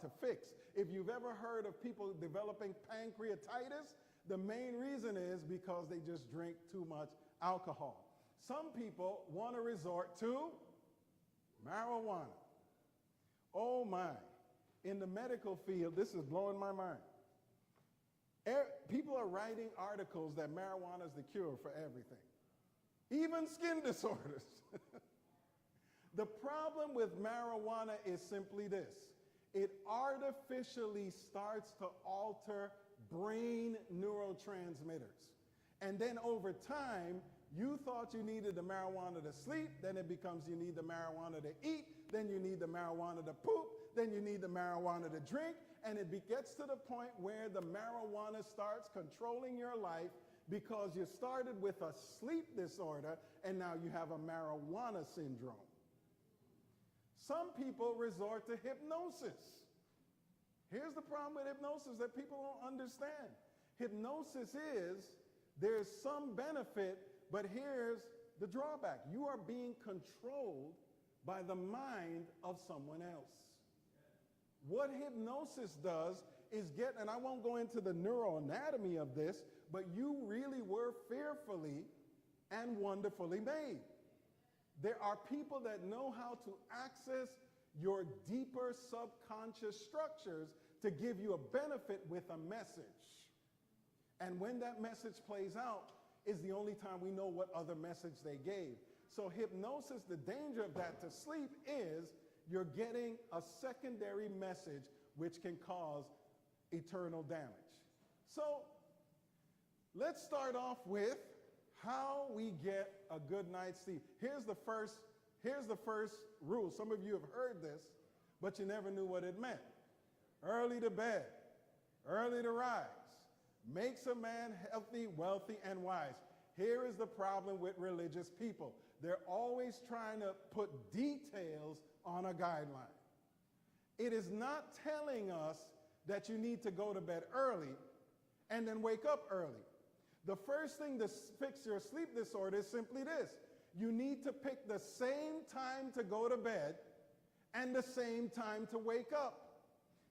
to fix. If you've ever heard of people developing pancreatitis, the main reason is because they just drink too much alcohol. Some people want to resort to marijuana. Oh my. In the medical field, this is blowing my mind. People are writing articles that marijuana is the cure for everything, even skin disorders. The problem with marijuana is simply this. It artificially starts to alter brain neurotransmitters. And then over time, you thought you needed the marijuana to sleep, then it becomes you need the marijuana to eat, then you need the marijuana to poop, then you need the marijuana to drink, and it gets to the point where the marijuana starts controlling your life because you started with a sleep disorder and now you have a marijuana syndrome. Some people resort to hypnosis. Here's the problem with hypnosis that people don't understand. Hypnosis is, there's some benefit, but here's the drawback. You are being controlled by the mind of someone else. What hypnosis does is get, and I won't go into the neuroanatomy of this, but you really were fearfully and wonderfully made. There are people that know how to access your deeper subconscious structures to give you a benefit with a message. And when that message plays out is the only time we know what other message they gave. So hypnosis, the danger of that to sleep is you're getting a secondary message which can cause eternal damage. So let's start off with how we get a good night's sleep. Here's the first rule. Some of you have heard this, but you never knew what it meant. Early to bed, early to rise, makes a man healthy, wealthy, and wise. Here is the problem with religious people. They're always trying to put details on a guideline. It is not telling us that you need to go to bed early and then wake up early. The first thing to fix your sleep disorder is simply this. You need to pick the same time to go to bed and the same time to wake up.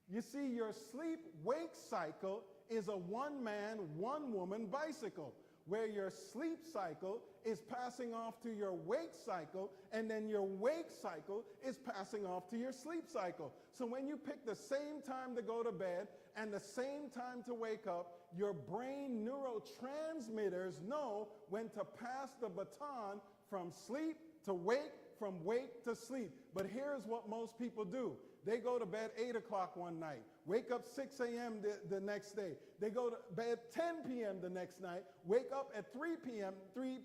You see, your sleep-wake cycle is a one-man, one-woman bicycle, where your sleep cycle is passing off to your wake cycle, and then your wake cycle is passing off to your sleep cycle. So when you pick the same time to go to bed and the same time to wake up, your brain neurotransmitters know when to pass the baton from sleep to wake, from wake to sleep. But here's what most people do. They go to bed 8 o'clock one night, wake up 6 a.m. the next day. They go to bed 10 p.m. the next night, wake up at 3 p.m., 3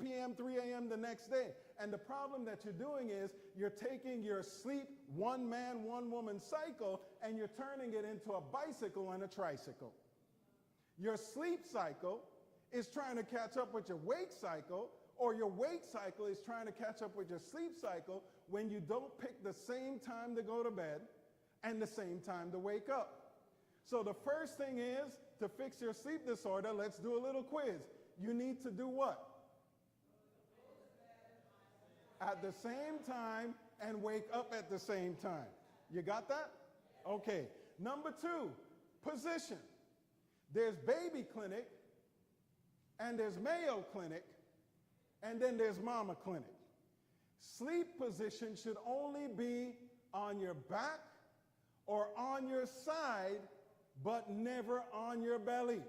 a.m. the next day. And the problem that you're doing is you're taking your sleep one-man, one-woman cycle and you're turning it into a bicycle and a tricycle. Your sleep cycle is trying to catch up with your wake cycle, or your wake cycle is trying to catch up with your sleep cycle when you don't pick the same time to go to bed and the same time to wake up. So the first thing is, to fix your sleep disorder, let's do a little quiz. You need to do what? At the same time and wake up at the same time. You got that? Okay. Number 2, position. There's baby clinic, and there's Mayo Clinic, and then there's Mama Clinic. Sleep position should only be on your back or on your side, but never on your belly.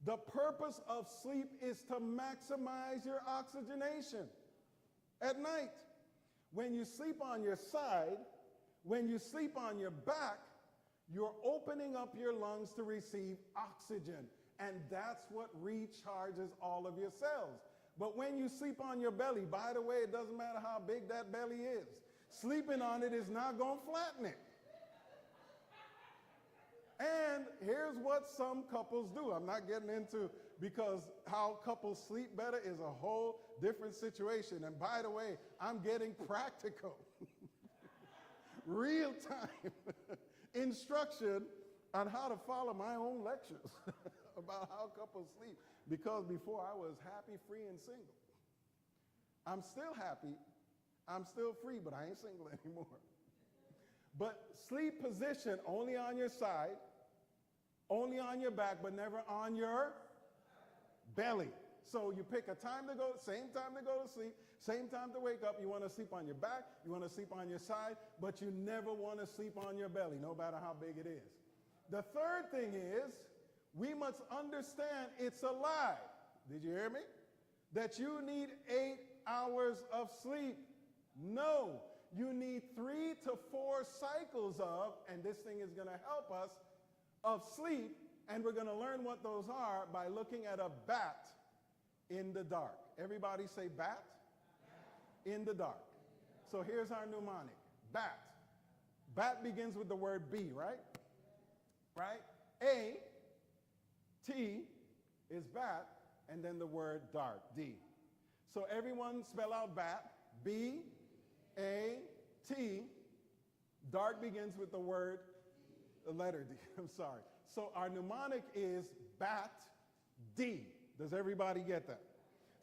The purpose of sleep is to maximize your oxygenation at night. When you sleep on your side, when you sleep on your back, you're opening up your lungs to receive oxygen, and that's what recharges all of your cells. But when you sleep on your belly, by the way, it doesn't matter how big that belly is, sleeping on it is not going to flatten it. And here's what some couples do. I'm not getting into, because how couples sleep better is a whole different situation. And by the way, I'm getting practical, real-time instruction on how to follow my own lectures about how couples sleep. Because before I was happy, free, and single. I'm still happy, I'm still free, but I ain't single anymore. But sleep position only on your side, only on your back, but never on your belly. So you pick a time to go, same time to go to sleep, same time to wake up. You want to sleep on your back, you want to sleep on your side, but you never want to sleep on your belly, no matter how big it is. The third thing is, we must understand it's a lie. Did you hear me? That you need 8 hours of sleep. No, you need 3 to 4 cycles of, and this thing is going to help us, of sleep, and we're going to learn what those are by looking at a bat in the dark. Everybody say bat? In the dark. So here's our mnemonic. Bat. Bat begins with the word B, right? Right? A, T is bat, and then the word dark, D. So everyone spell out bat. B, A, T. Dark begins with the word, the letter D. I'm sorry. So our mnemonic is bat, D. Does everybody get that?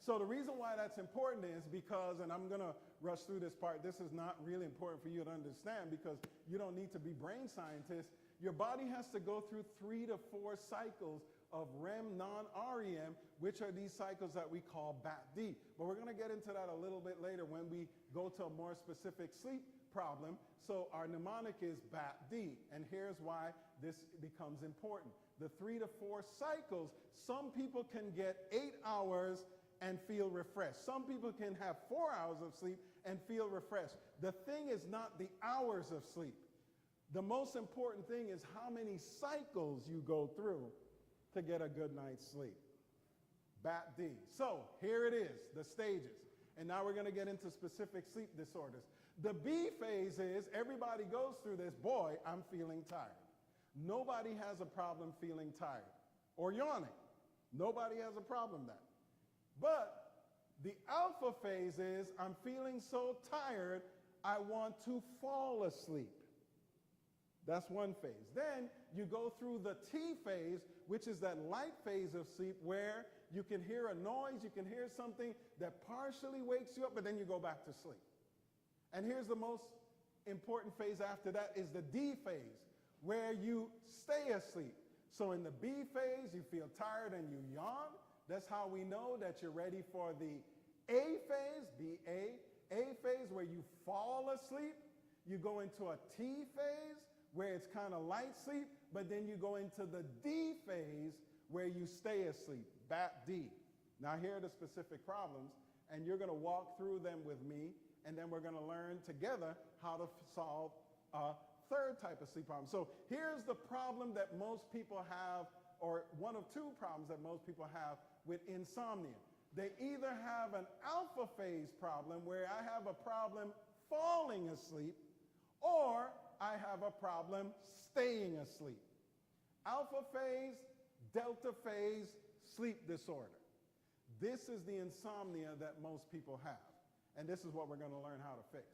So the reason why that's important is because, and I'm going to rush through this part, this is not really important for you to understand because you don't need to be brain scientists. Your body has to go through 3 to 4 cycles of REM, non-REM, which are these cycles that we call BAT-D. But we're going to get into that a little bit later when we go to a more specific sleep problem. So our mnemonic is BAT-D, and here's why this becomes important. The 3 to 4 cycles, some people can get 8 hours and feel refreshed. Some people can have 4 hours of sleep and feel refreshed. The thing is not the hours of sleep. The most important thing is how many cycles you go through to get a good night's sleep. BAT-D. So here it is, the stages. And now we're going to get into specific sleep disorders. The B phase is everybody goes through this. Boy, I'm feeling tired. Nobody has a problem feeling tired or yawning. Nobody has a problem with that. But the alpha phase is I'm feeling so tired, I want to fall asleep. That's one phase. Then you go through the T phase, which is that light phase of sleep where you can hear a noise, you can hear something that partially wakes you up, but then you go back to sleep. And here's the most important phase after that is the D phase, where you stay asleep. So in the B phase, you feel tired and you yawn. That's how we know that you're ready for the A phase, A phase, where you fall asleep. You go into a T phase, where it's kind of light sleep, but then you go into the D phase, where you stay asleep, BAT-D. Now here are the specific problems, and you're going to walk through them with me, and then we're going to learn together how to solve a third type of sleep problem. So here's the problem that most people have, or one of 2 problems that most people have with insomnia. They either have an alpha phase problem, where I have a problem falling asleep, or I have a problem staying asleep. Alpha phase, delta phase, sleep disorder. This is the insomnia that most people have. And this is what we're going to learn how to fix.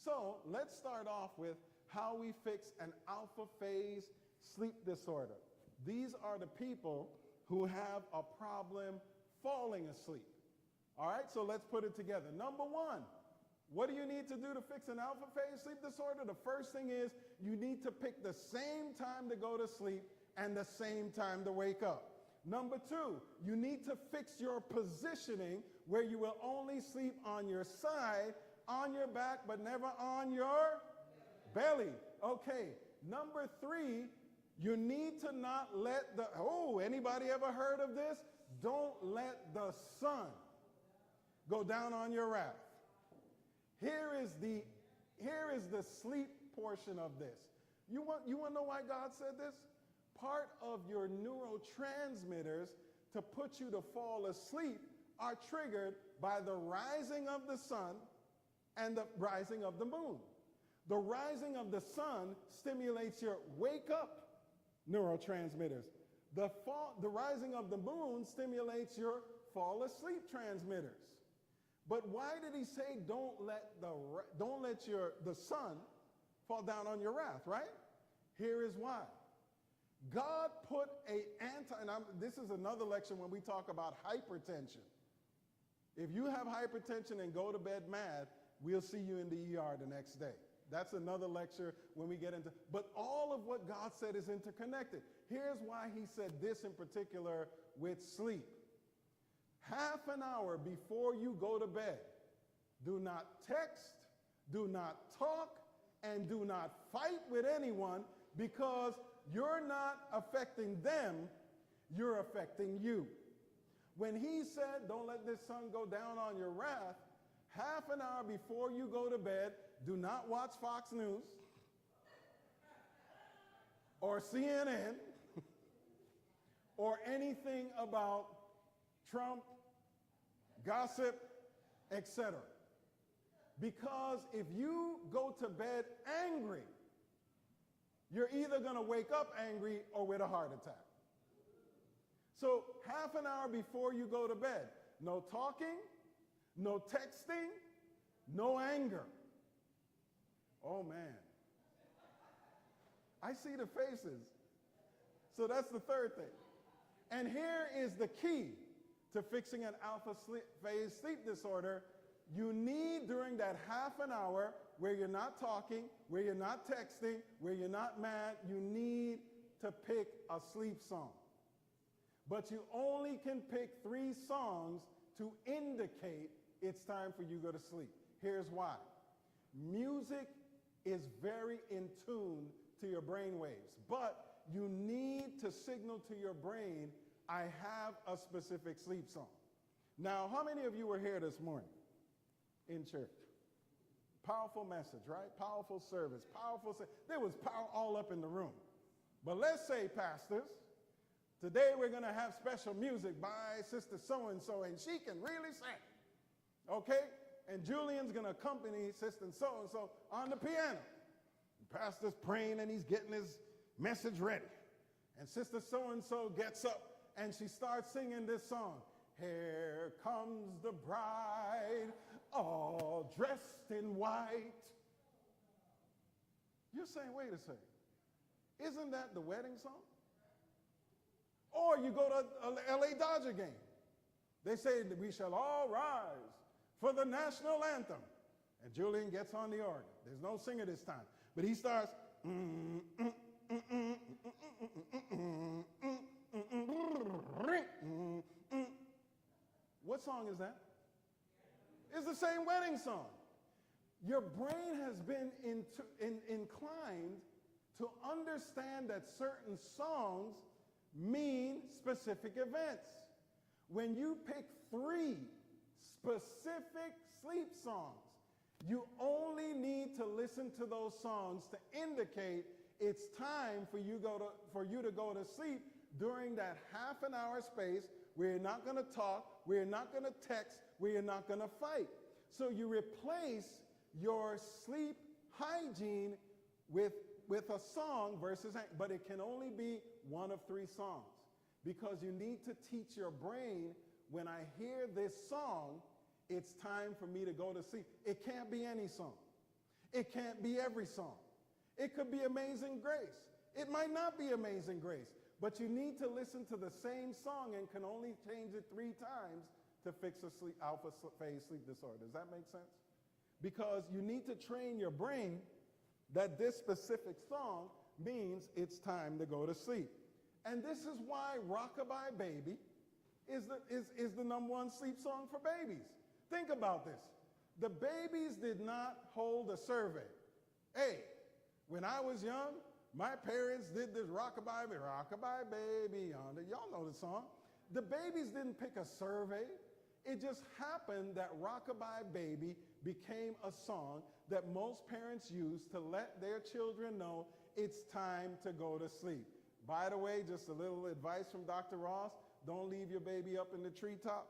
So let's start off with how we fix an alpha phase sleep disorder. These are the people who have a problem falling asleep. All right, so let's put it together. Number 1, what do you need to do to fix an alpha phase sleep disorder? The first thing is you need to pick the same time to go to sleep and the same time to wake up. Number 2, you need to fix your positioning where you will only sleep on your side, on your back, but never on your belly. Okay. Number 3, you need to not let the, anybody ever heard of this? Don't let the sun go down on your wrath. Here is the sleep portion of this. You want to know why God said this? Part of your neurotransmitters to put you to fall asleep are triggered by the rising of the sun and the rising of the moon. The rising of the sun stimulates your wake up neurotransmitters. The rising of the moon stimulates your fall asleep transmitters. But why did he say don't let the sun fall down on your wrath, right? Here is why. God put this is another lecture when we talk about hypertension. If you have hypertension and go to bed mad, we'll see you in the ER the next day. That's another lecture when we get into, but all of what God said is interconnected. Here's why he said this in particular with sleep. Half an hour before you go to bed, do not text, do not talk, and do not fight with anyone, because you're not affecting them, you're affecting you. When he said, don't let this sun go down on your wrath, half an hour before you go to bed, do not watch Fox News or CNN or anything about Trump, gossip, etc. Because if you go to bed angry, you're either going to wake up angry or with a heart attack. So half an hour before you go to bed, no talking, no texting, no anger. Oh, man. I see the faces. So that's the third thing. And here is the key to fixing an alpha phase sleep disorder. You need, during that half an hour where you're not talking, where you're not texting, where you're not mad, you need to pick a sleep song. But you only can pick 3 songs to indicate it's time for you to go to sleep. Here's why. Music is very in tune to your brain waves, but you need to signal to your brain, I have a specific sleep song. Now, how many of you were here this morning in church? Powerful message, right? Powerful service, there was power all up in the room. But let's say, pastors, today we're going to have special music by Sister so-and-so, and she can really sing. Okay? And Julian's going to accompany Sister so-and-so on the piano. The pastor's praying and he's getting his message ready. And Sister so-and-so gets up and she starts singing this song. Here comes the bride, all dressed in white. You're saying, wait a second. Isn't that the wedding song? Or you go to an LA Dodger game. They say that we shall all rise for the national anthem. And Julian gets on the organ. There's no singer this time. But he starts. What song is that? It's the same wedding song. Your brain has been inclined to understand that certain songs mean specific events. When you pick 3 specific sleep songs, you only need to listen to those songs to indicate it's time for you to go to sleep during that half an hour space where you're not going to talk, where you're not going to text, where you're not going to fight. So you replace your sleep hygiene with a song versus, but it can only be one of 3 songs, because you need to teach your brain, when I hear this song, it's time for me to go to sleep. It can't be any song. It can't be every song. It could be Amazing Grace. It might not be Amazing Grace, but you need to listen to the same song and can only change it 3 times to fix a alpha phase sleep disorder. Does that make sense? Because you need to train your brain that this specific song means it's time to go to sleep. And this is why Rockabye Baby is the #1 sleep song for babies. Think about this. The babies did not hold a survey. Hey, when I was young, my parents did this Rockabye Baby. Y'all know the song. The babies didn't pick a survey. It just happened that Rockabye Baby became a song that most parents use to let their children know it's time to go to sleep. By the way, just a little advice from Dr. Ross, don't leave your baby up in the treetop.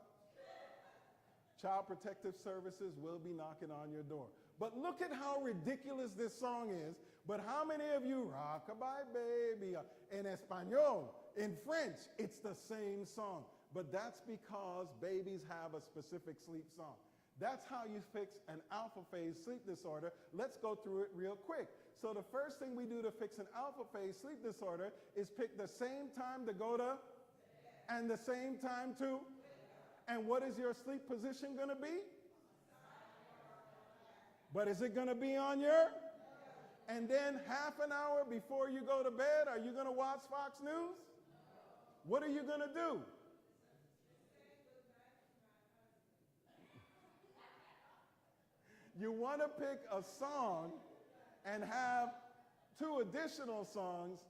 Child Protective Services will be knocking on your door. But look at how ridiculous this song is. But how many of you, Rockabye Baby, in Espanol, in French, it's the same song. But that's because babies have a specific sleep song. That's how you fix an alpha phase sleep disorder. Let's go through it real quick. So the first thing we do to fix an alpha phase sleep disorder is pick the same time to go to and the same time to. And what is your sleep position going to be? But is it going to be on your? And then half an hour before you go to bed, are you going to watch Fox News? What are you going to do? You want to pick a song and have 2 additional songs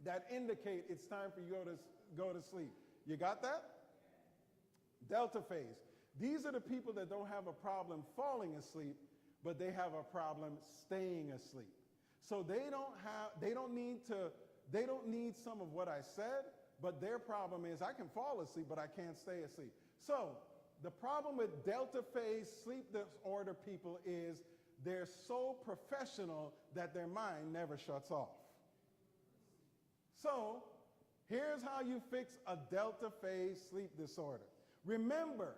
that indicate it's time for you to go to sleep. You got that? Delta phase. These are the people that don't have a problem falling asleep, but they have a problem staying asleep. So they don't need some of what I said, but their problem is I can fall asleep, but I can't stay asleep. So the problem with delta phase sleep disorder people is they're so professional that their mind never shuts off. So here's how you fix a delta phase sleep disorder. Remember,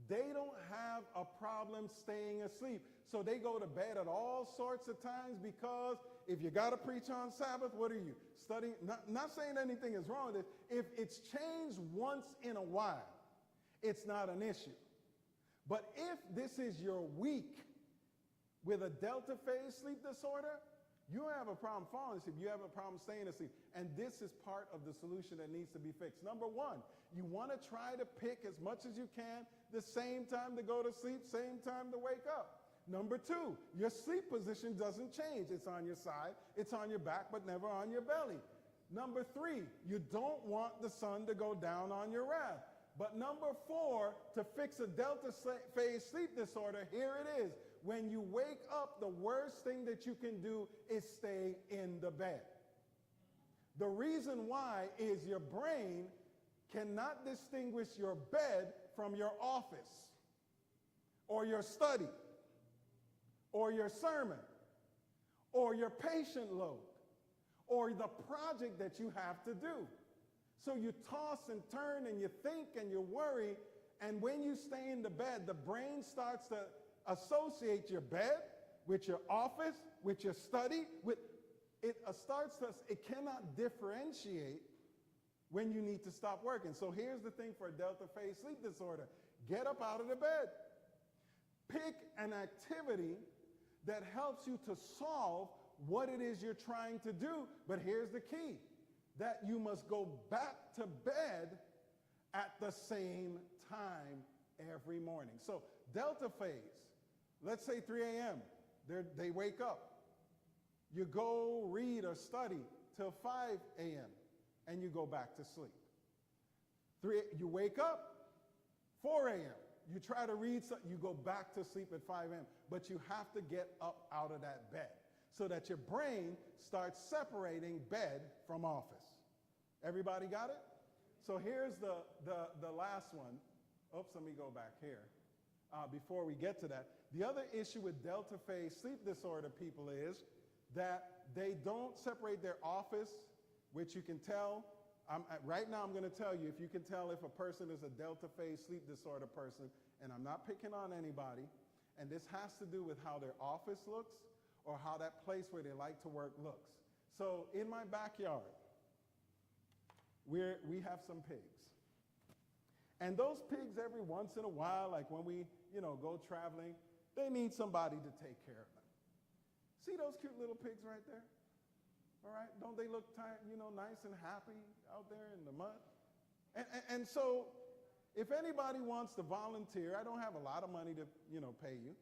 they don't have a problem staying asleep. So they go to bed at all sorts of times because if you got to preach on Sabbath, what are you? Studying? Not saying anything is wrong with it. If it's changed once in a while, it's not an issue. But if this is your week with a delta phase sleep disorder, you have a problem falling asleep. You have a problem staying asleep. And this is part of the solution that needs to be fixed. Number one, you want to try to pick as much as you can the same time to go to sleep, same time to wake up. Number two, your sleep position doesn't change. It's on your side, it's on your back, but never on your belly. Number three, you don't want the sun to go down on your wrath. But number four, to fix a delta phase sleep disorder, here it is. When you wake up, the worst thing that you can do is stay in the bed. The reason why is your brain cannot distinguish your bed from your office or your study or your sermon or your patient load or the project that you have to do. So you toss and turn and you think and you worry, and when you stay in the bed, the brain starts to associate your bed with your office, with your study, it cannot differentiate when you need to stop working. So here's the thing for a delta phase sleep disorder. Get up out of the bed. Pick an activity that helps you to solve what it is you're trying to do. But here's the key, that you must go back to bed at the same time every morning. So delta phase, let's say 3 a.m., they wake up. You go read or study till 5 a.m., and you go back to sleep. You wake up, 4 a.m., you try to read something, you go back to sleep at 5 a.m., but you have to get up out of that bed so that your brain starts separating bed from office. Everybody got it? So here's the last one. Oops, let me go back here before we get to that. The other issue with delta phase sleep disorder people is that they don't separate their office, which you can tell. Right now I'm going to tell you, if you can tell if a person is a delta phase sleep disorder person, and I'm not picking on anybody, and this has to do with how their office looks or how that place where they like to work looks. So in my backyard, we have some pigs. And those pigs every once in a while, like when we go traveling, they need somebody to take care of them. See those cute little pigs right there? All right, don't they look nice and happy out there in the mud? And so if anybody wants to volunteer, I don't have a lot of money to pay you.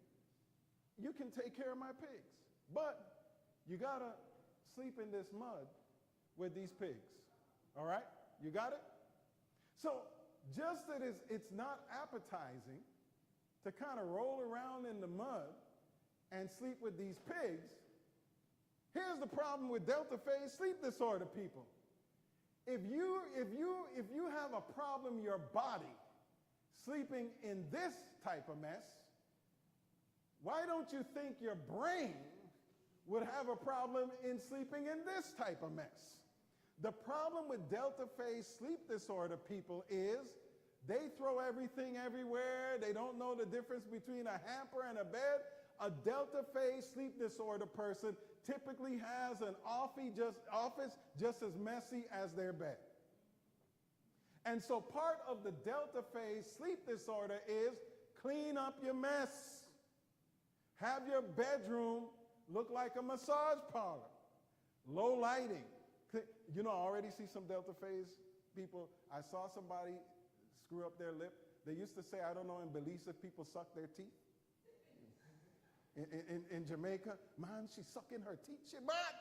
You can take care of my pigs, but you gotta sleep in this mud with these pigs. All right, you got it? So just that it's not appetizing to kind of roll around in the mud and sleep with these pigs. Here's the problem with delta phase sleep disorder people. If you have a problem, your body sleeping in this type of mess, why don't you think your brain would have a problem in sleeping in this type of mess? The problem with delta phase sleep disorder people is they throw everything everywhere. They don't know the difference between a hamper and a bed. A delta phase sleep disorder person typically has an office just as messy as their bed. And so part of the delta phase sleep disorder is clean up your mess. Have your bedroom look like a massage parlor. Low lighting. You know, I already see some Delta phase people. I saw somebody screw up their lip. They used to say, I don't know, in Belize if people suck their teeth. In Jamaica, man, she's sucking her teeth. She bad.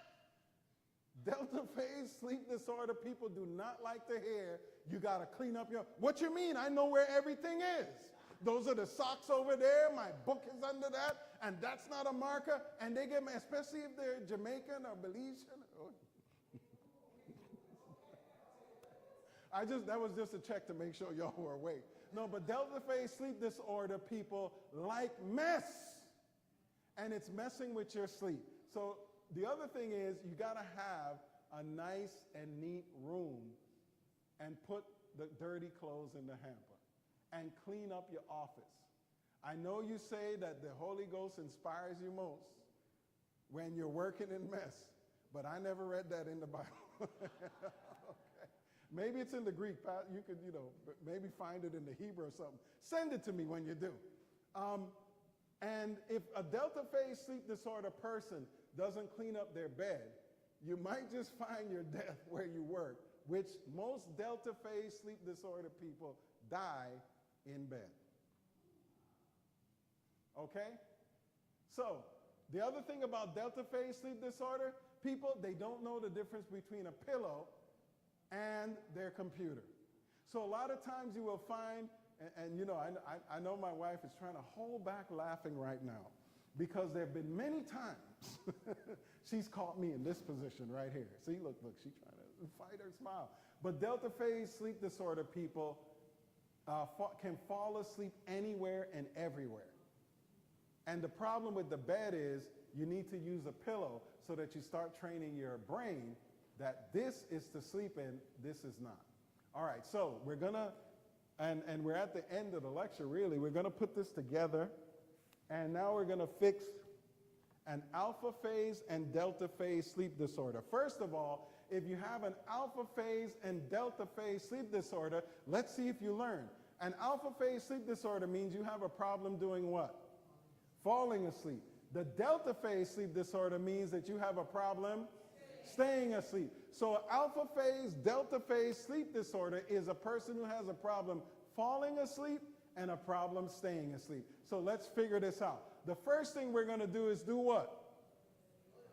Delta phase sleep disorder people do not like to hear, you got to clean up your, what you mean? I know where everything is. Those are the socks over there. My book is under that. And that's not a marker. And they get, especially if they're Jamaican or Belizean. That was just a check to make sure y'all were awake. No, but Delta phase sleep disorder people like mess. And it's messing with your sleep. So the other thing is you got to have a nice and neat room and put the dirty clothes in the hamper and clean up your office. I know you say that the Holy Ghost inspires you most when you're working in mess, but I never read that in the Bible. Okay. Maybe it's in the Greek. You could, maybe find it in the Hebrew or something. Send it to me when you do. And if a Delta phase sleep disorder person doesn't clean up their bed, you might just find your death where you work, which most Delta phase sleep disorder people die in bed. Okay? So, the other thing about Delta phase sleep disorder, people, they don't know the difference between a pillow and their computer. So a lot of times you will find, I know my wife is trying to hold back laughing right now because there have been many times she's caught me in this position right here. See, look, she's trying to fight her smile. But Delta phase sleep disorder people can fall asleep anywhere and everywhere. And the problem with the bed is you need to use a pillow so that you start training your brain that this is to sleep in, this is not. All right, so we're going to, and we're at the end of the lecture, really. We're going to put this together, and now we're going to fix an alpha phase and delta phase sleep disorder. First of all, if you have an alpha phase and delta phase sleep disorder, let's see if you learn. An alpha phase sleep disorder means you have a problem doing what? Falling asleep. The delta phase sleep disorder means that you have a problem staying asleep. So alpha phase, delta phase sleep disorder is a person who has a problem falling asleep and a problem staying asleep. So let's figure this out. The first thing we're going to do is do what?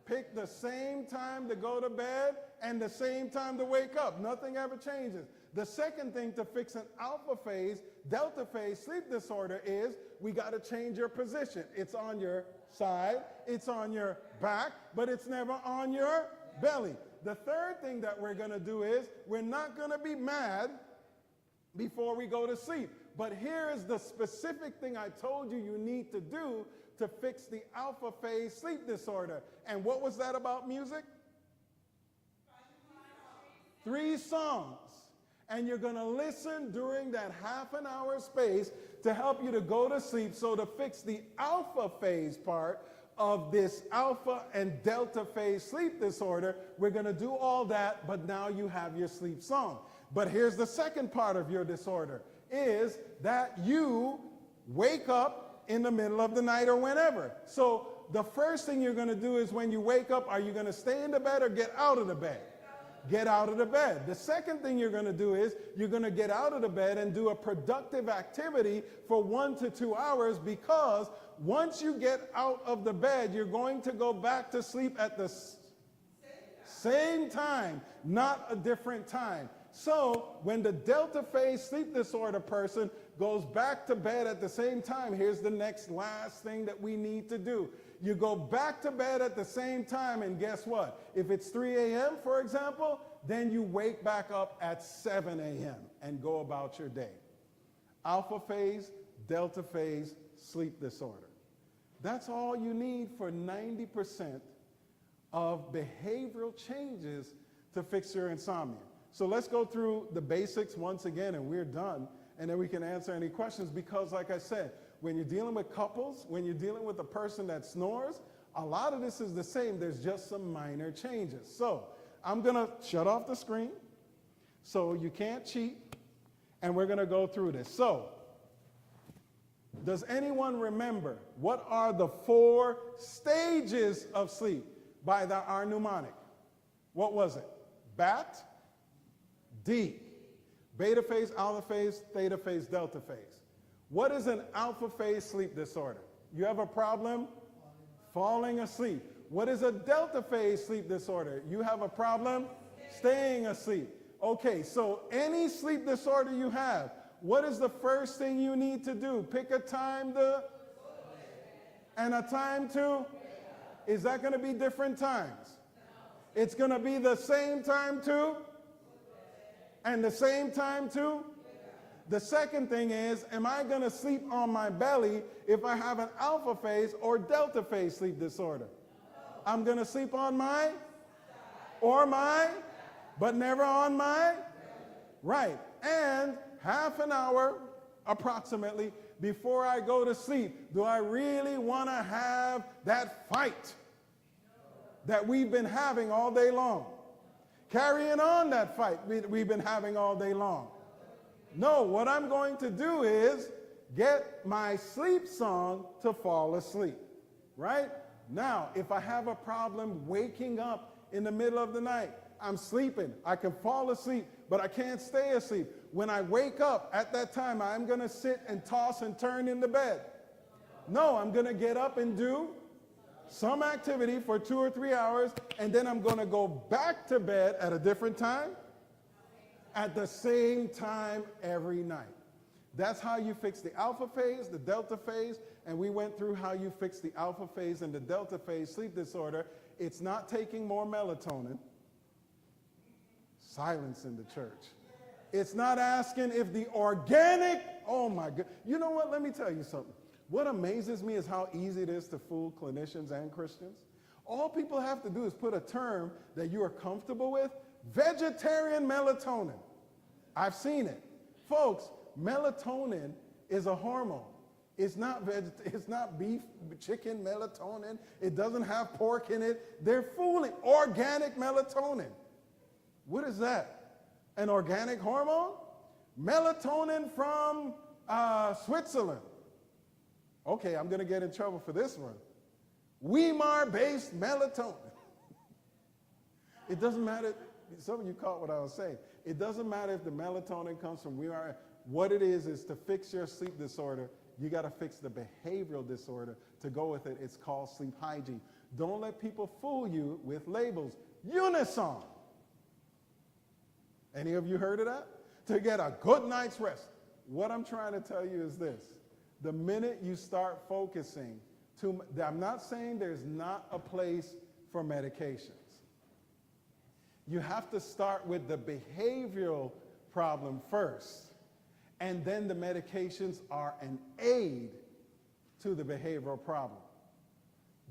Pick the same time to go to bed and the same time to wake up. Nothing ever changes. The second thing to fix an alpha phase, delta phase sleep disorder is we got to change your position. It's on your side, it's on your back, but it's never on your belly. The third thing that we're going to do is we're not going to be mad before we go to sleep. But here is the specific thing I told you need to do to fix the alpha phase sleep disorder. And what was that about music? 3 songs. And you're going to listen during that half an hour space to help you to go to sleep. So to fix the alpha phase part of this alpha and delta phase sleep disorder, we're going to do all that, but now you have your sleep song. But here's the second part of your disorder, is that you wake up in the middle of the night or whenever. So the first thing you're going to do is when you wake up, are you going to stay in the bed or get out of the bed? Get out of the bed. The second thing you're going to do is you're going to get out of the bed and do a productive activity for 1 to 2 hours, because once you get out of the bed, you're going to go back to sleep at the same time, not a different time. So when the delta phase sleep disorder person goes back to bed at the same time, here's the last thing that we need to do. You go back to bed at the same time, and guess what? If it's 3 a.m., for example, then you wake back up at 7 a.m. and go about your day. Alpha phase, delta phase, sleep disorder. That's all you need for 90% of behavioral changes to fix your insomnia. So let's go through the basics once again, and we're done. And then we can answer any questions, because like I said, when you're dealing with couples, when you're dealing with a person that snores, a lot of this is the same. There's just some minor changes. So I'm going to shut off the screen so you can't cheat, and we're going to go through this. So Does anyone remember what are the 4 stages of sleep by our mnemonic? What was it? BAT, D, beta phase, alpha phase, theta phase, delta phase. What is an alpha phase sleep disorder? You have a problem falling asleep. What is a delta phase sleep disorder? You have a problem staying asleep. Okay, so any sleep disorder you have, what is the first thing you need to do? Pick a time to, and a time to? Is that going to be different times? It's going to be the same time too? And the same time too? The second thing is, am I going to sleep on my belly if I have an alpha phase or delta phase sleep disorder? I'm going to sleep on my, or my, but never on my? Right. And half an hour approximately before I go to sleep, do I really want to have that fight that we've been having all day long? Carrying on that fight we've been having all day long. No, what I'm going to do is get my sleep song to fall asleep, right? Now, if I have a problem waking up in the middle of the night, I'm sleeping, I can fall asleep, but I can't stay asleep. When I wake up at that time, I'm going to sit and toss and turn in the bed. No, I'm going to get up and do some activity for 2 or 3 hours, and then I'm going to go back to bed at a different time, at the same time every night. That's how you fix the alpha phase, the delta phase, and we went through how you fix the alpha phase and the delta phase sleep disorder. It's not taking more melatonin. Silence in the church. It's not asking if the organic, oh my God. You know what? Let me tell you something. What amazes me is how easy it is to fool clinicians and Christians. All people have to do is put a term that you are comfortable with. Vegetarian melatonin. I've seen it. Folks, melatonin is a hormone. It's not beef, chicken melatonin. It doesn't have pork in it. They're fooling. Organic melatonin. What is that? An organic hormone? Melatonin from Switzerland. Okay, I'm going to get in trouble for this one. Weimar-based melatonin. It doesn't matter. Some of you caught what I was saying. It doesn't matter if the melatonin comes from Weimar. What it is to fix your sleep disorder, you got to fix the behavioral disorder to go with it. It's called sleep hygiene. Don't let people fool you with labels. Unison. Any of you heard of that? To get a good night's rest. What I'm trying to tell you is this. The minute you start focusing, I'm not saying there's not a place for medications. You have to start with the behavioral problem first, and then the medications are an aid to the behavioral problem.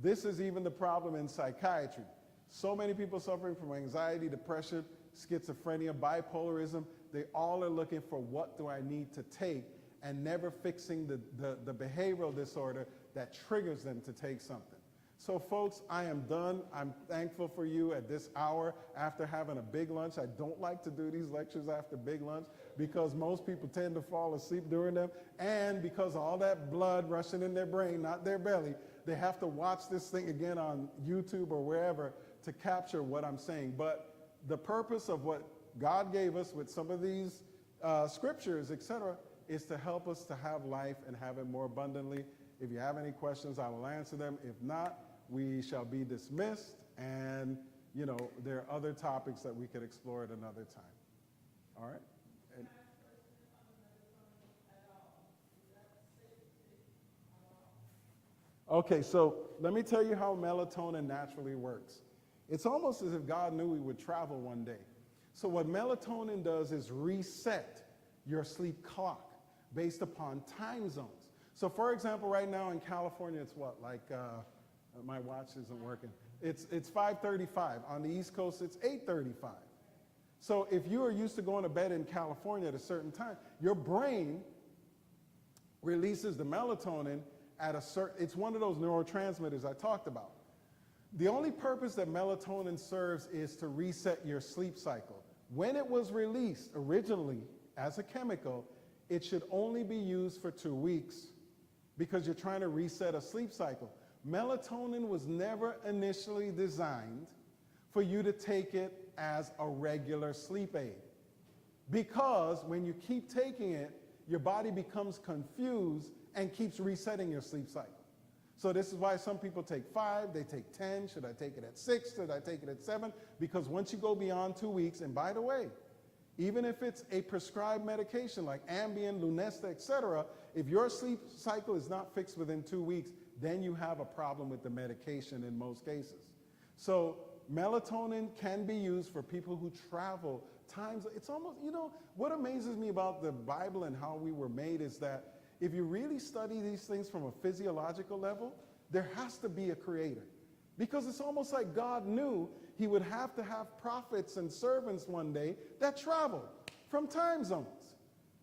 This is even the problem in psychiatry. So many people suffering from anxiety, depression, schizophrenia, bipolarism, they all are looking for what do I need to take and never fixing the behavioral disorder that triggers them to take something. So folks, I am done. I'm thankful for you at this hour after having a big lunch. I don't like to do these lectures after big lunch because most people tend to fall asleep during them, and because all that blood rushing in their brain, not their belly, they have to watch this thing again on YouTube or wherever to capture what I'm saying. But the purpose of what God gave us with some of these scriptures, etc., is to help us to have life and have it more abundantly. If you have any questions, I will answer them. If not, we shall be dismissed, and there are other topics that we could explore at another time. All right? Okay, so let me tell you how melatonin naturally works. It's almost as if God knew we would travel one day. So what melatonin does is reset your sleep clock based upon time zones. So for example, right now in California, it's what, like, my watch isn't working. It's 5:35. On the East Coast, it's 8:35. So if you are used to going to bed in California at a certain time, your brain releases the melatonin at a certain, it's one of those neurotransmitters I talked about. The only purpose that melatonin serves is to reset your sleep cycle. When it was released originally as a chemical, it should only be used for 2 weeks because you're trying to reset a sleep cycle. Melatonin was never initially designed for you to take it as a regular sleep aid. Because when you keep taking it, your body becomes confused and keeps resetting your sleep cycle. So this is why some people take 5, they take 10. Should I take it at 6? Should I take it at 7? Because once you go beyond 2 weeks, and by the way, even if it's a prescribed medication like Ambien, Lunesta, etc., if your sleep cycle is not fixed within 2 weeks, then you have a problem with the medication in most cases. So melatonin can be used for people who travel times. It's almost, what amazes me about the Bible and how we were made is that if you really study these things from a physiological level, there has to be a creator. Because it's almost like God knew he would have to have prophets and servants one day that traveled from time zones.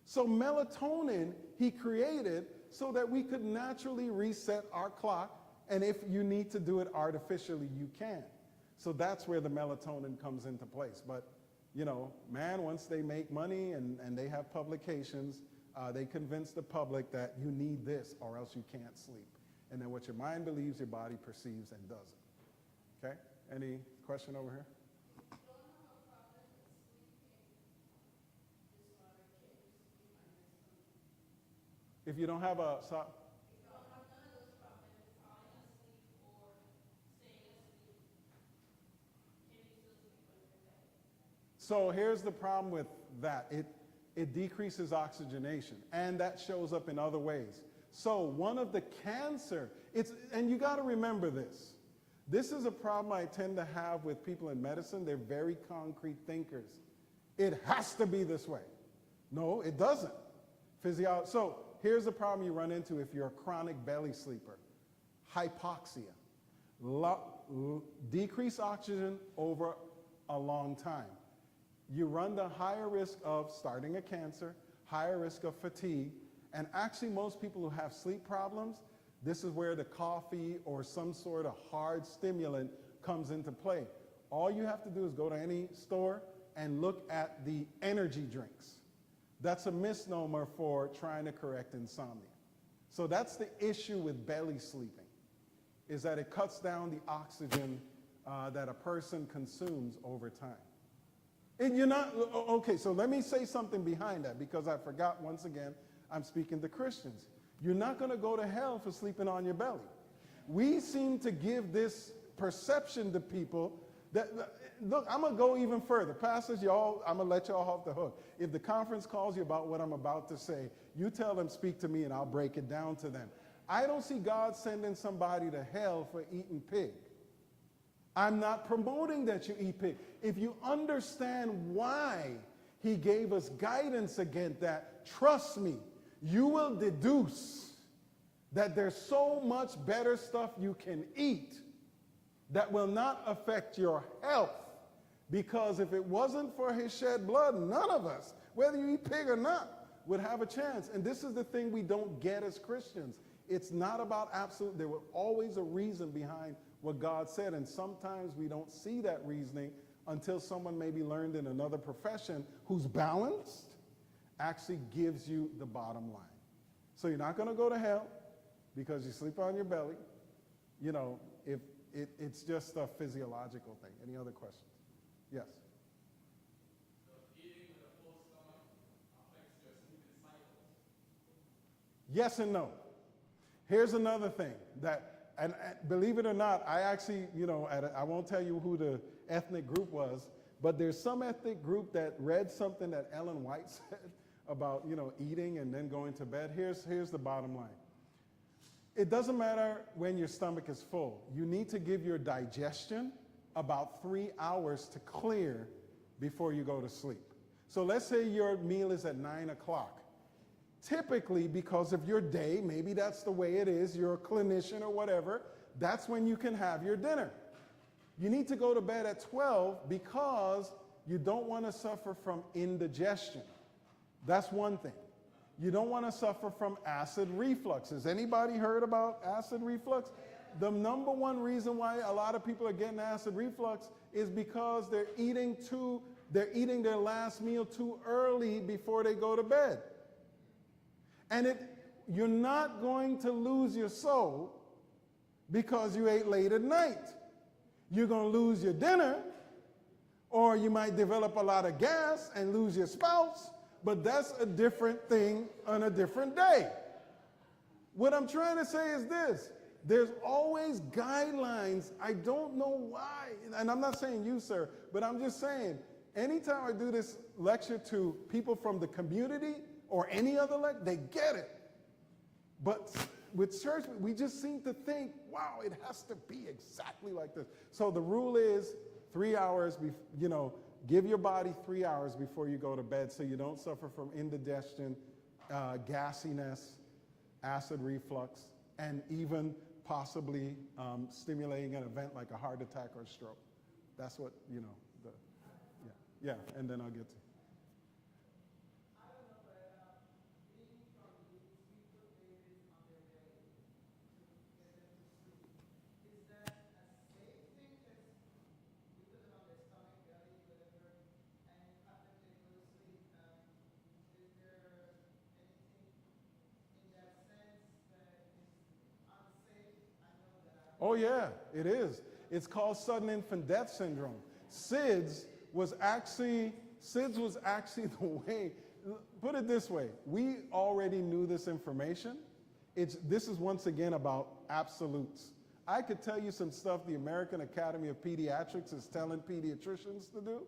So melatonin he created so that we could naturally reset our clock, and if you need to do it artificially, you can. So that's where the melatonin comes into place. But, man, once they make money and they have publications, they convince the public that you need this or else you can't sleep. And then what your mind believes, your body perceives and does it. Okay? Any question over here? If you don't have a... So here's the problem with that. It decreases oxygenation, and that shows up in other ways. So one of the cancer, and you got to remember this. This is a problem I tend to have with people in medicine. They're very concrete thinkers. It has to be this way. No, it doesn't. So here's the problem you run into if you're a chronic belly sleeper. Hypoxia. Decrease oxygen over a long time. You run the higher risk of starting a cancer, higher risk of fatigue, and actually most people who have sleep problems, this is where the coffee or some sort of hard stimulant comes into play. All you have to do is go to any store and look at the energy drinks. That's a misnomer for trying to correct insomnia. So that's the issue with belly sleeping, is that it cuts down the oxygen that a person consumes over time. And you're not, okay, so let me say something behind that, because I forgot, once again, I'm speaking to Christians. You're not going to go to hell for sleeping on your belly. We seem to give this perception to people that, look, I'm going to go even further. Pastors, I'm going to let y'all off the hook. If the conference calls you about what I'm about to say, you tell them, speak to me, and I'll break it down to them. I don't see God sending somebody to hell for eating pig. I'm not promoting that you eat pig. If you understand why he gave us guidance against that, trust me, you will deduce that there's so much better stuff you can eat that will not affect your health. Because if it wasn't for his shed blood, none of us, whether you eat pig or not, would have a chance. And this is the thing we don't get as Christians. It's not about absolute. There was always a reason behind what God said, and sometimes we don't see that reasoning until someone maybe learned in another profession who's balanced actually gives you the bottom line. So you're not going to go to hell because you sleep on your belly. If it's just a physiological thing. Any other questions? Yes. So eating with a full stomach affects your sleeping cycles? Yes and no. Here's another thing that, and believe it or not, I actually, I won't tell you who the ethnic group was, but there's some ethnic group that read something that Ellen White said about, eating and then going to bed. Here's the bottom line. It doesn't matter when your stomach is full. You need to give your digestion about 3 hours to clear before you go to sleep. So let's say your meal is at 9 o'clock. Typically, because of your day, maybe that's the way it is, you're a clinician or whatever, that's when you can have your dinner. You need to go to bed at 12 because you don't want to suffer from indigestion. That's one thing. You don't want to suffer from acid reflux. Has anybody heard about acid reflux? The number one reason why a lot of people are getting acid reflux is because they're eating their last meal too early before they go to bed. And you're not going to lose your soul because you ate late at night. You're going to lose your dinner, or you might develop a lot of gas and lose your spouse, but that's a different thing on a different day. What I'm trying to say is this. There's always guidelines. I don't know why, and I'm not saying you, sir, but I'm just saying, anytime I do this lecture to people from the community or any other lecture, they get it. But with church, we just seem to think, wow, it has to be exactly like this. So the rule is 3 hours, give your body 3 hours before you go to bed so you don't suffer from indigestion, gassiness, acid reflux, and even possibly stimulating an event like a heart attack or stroke. That's what, yeah, and then I'll get to. Oh yeah, it is. It's called sudden infant death syndrome. SIDS was actually the way, put it this way, we already knew this information. This is once again about absolutes. I could tell you some stuff the American Academy of Pediatrics is telling pediatricians to do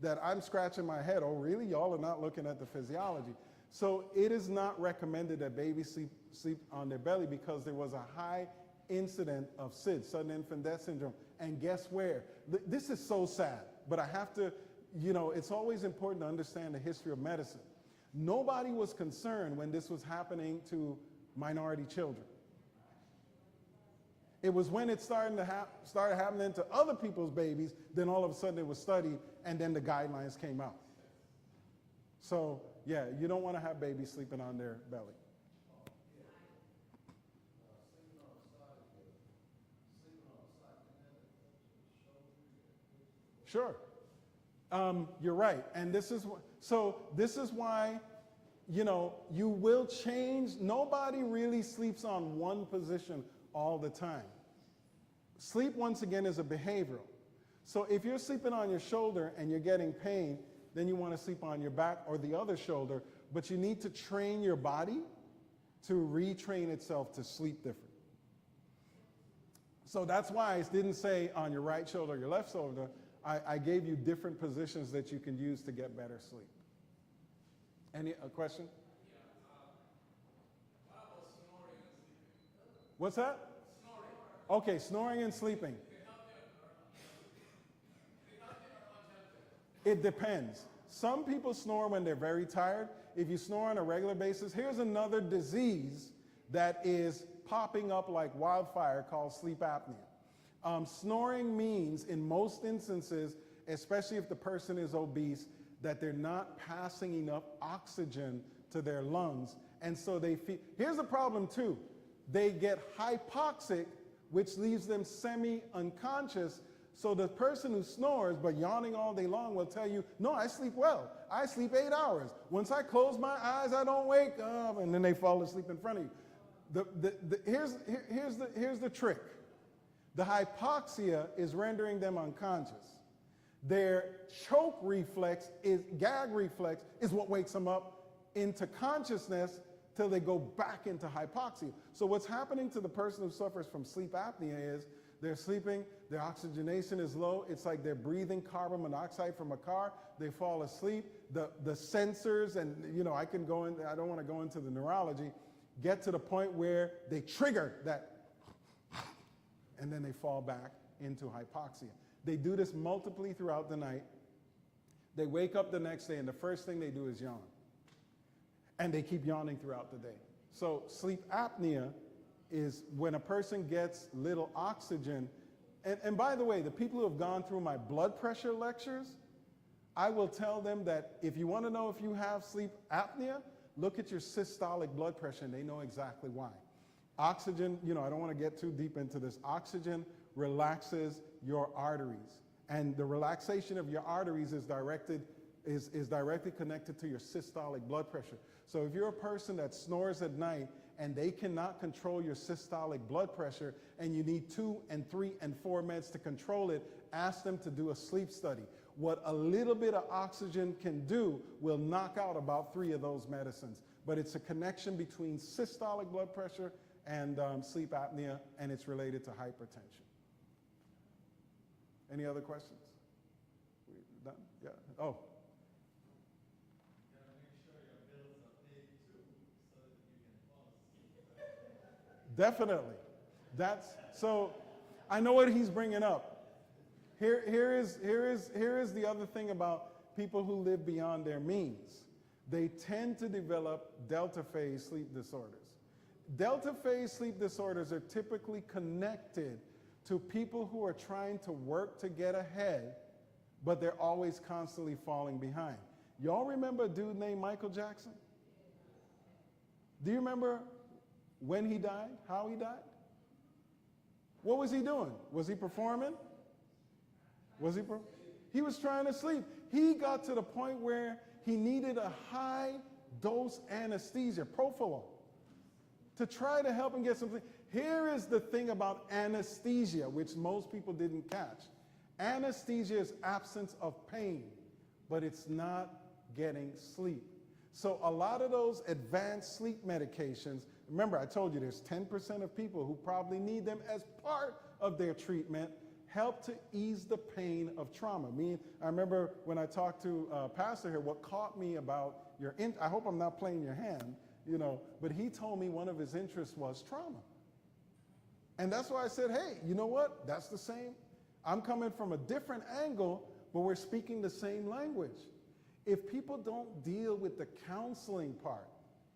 that I'm scratching my head. Oh really? Y'all are not looking at the physiology. So it is not recommended that babies sleep on their belly because there was a high incident of SIDS, sudden infant death syndrome. And guess where? This is so sad, but I have to, it's always important to understand the history of medicine. Nobody was concerned when this was happening to minority children. It was when it started happening to other people's babies, then all of a sudden it was studied, and then the guidelines came out. So, yeah, you don't want to have babies sleeping on their belly. Sure. You're right. And this is why, you will change. Nobody really sleeps on one position all the time. Sleep, once again, is a behavioral. So if you're sleeping on your shoulder and you're getting pain, then you want to sleep on your back or the other shoulder, but you need to train your body to retrain itself to sleep different. So that's why I didn't say on your right shoulder or your left shoulder. I gave you different positions that you can use to get better sleep. Any question? Yeah. What about snoring and sleeping? What's that? Snoring. Okay, snoring and sleeping. It depends. Some people snore when they're very tired. If you snore on a regular basis, here's another disease that is popping up like wildfire called sleep apnea. Snoring means, in most instances, especially if the person is obese, that they're not passing enough oxygen to their lungs. And so here's the problem too. They get hypoxic, which leaves them semi-unconscious. So the person who snores but yawning all day long will tell you, no, I sleep well. I sleep 8 hours. Once I close my eyes, I don't wake up, and then they fall asleep in front of you. Here's the trick. The hypoxia is rendering them unconscious. Their choke reflex, gag reflex, is what wakes them up into consciousness till they go back into hypoxia. So what's happening to the person who suffers from sleep apnea is they're sleeping, their oxygenation is low, it's like they're breathing carbon monoxide from a car, they fall asleep, the sensors, and I don't want to go into the neurology, get to the point where they trigger that, and then they fall back into hypoxia. They do this multiply throughout the night. They wake up the next day, and the first thing they do is yawn. And they keep yawning throughout the day. So sleep apnea is when a person gets little oxygen. And by the way, the people who have gone through my blood pressure lectures, I will tell them that if you want to know if you have sleep apnea, look at your systolic blood pressure, and they know exactly why. Oxygen, I don't want to get too deep into this. Oxygen relaxes your arteries. And the relaxation of your arteries is directly connected to your systolic blood pressure. So if you're a person that snores at night and they cannot control your systolic blood pressure, and you need 2 and 3 and 4 meds to control it, ask them to do a sleep study. What a little bit of oxygen can do will knock out about 3 of those medicines. But it's a connection between systolic blood pressure and sleep apnea, and it's related to hypertension. Any other questions? We done? Yeah. Oh. Definitely. So I know what he's bringing up. Here is the other thing about people who live beyond their means. They tend to develop delta phase sleep disorders. Delta phase sleep disorders are typically connected to people who are trying to work to get ahead, but they're always constantly falling behind. Y'all remember a dude named Michael Jackson? Do you remember when he died, how he died? What was he doing? Was he performing? He was trying to sleep. He got to the point where he needed a high dose anesthesia, propofol, to try to help him get something. Here is the thing about anesthesia, which most people didn't catch. Anesthesia is absence of pain, but it's not getting sleep. So a lot of those advanced sleep medications, remember I told you there's 10% of people who probably need them as part of their treatment, help to ease the pain of trauma. I remember when I talked to Pastor here, what caught me about I hope I'm not playing your hand, but he told me one of his interests was trauma. And that's why I said, hey, you know what? That's the same. I'm coming from a different angle, but we're speaking the same language. If people don't deal with the counseling part,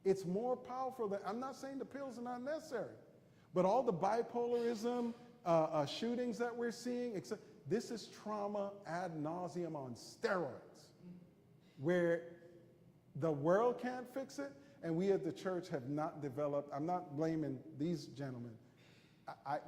it's more powerful than, I'm not saying the pills are not necessary, but all the bipolarism, shootings that we're seeing, this is trauma ad nauseum on steroids, where the world can't fix it, and we at the church have not developed. I'm not blaming these gentlemen,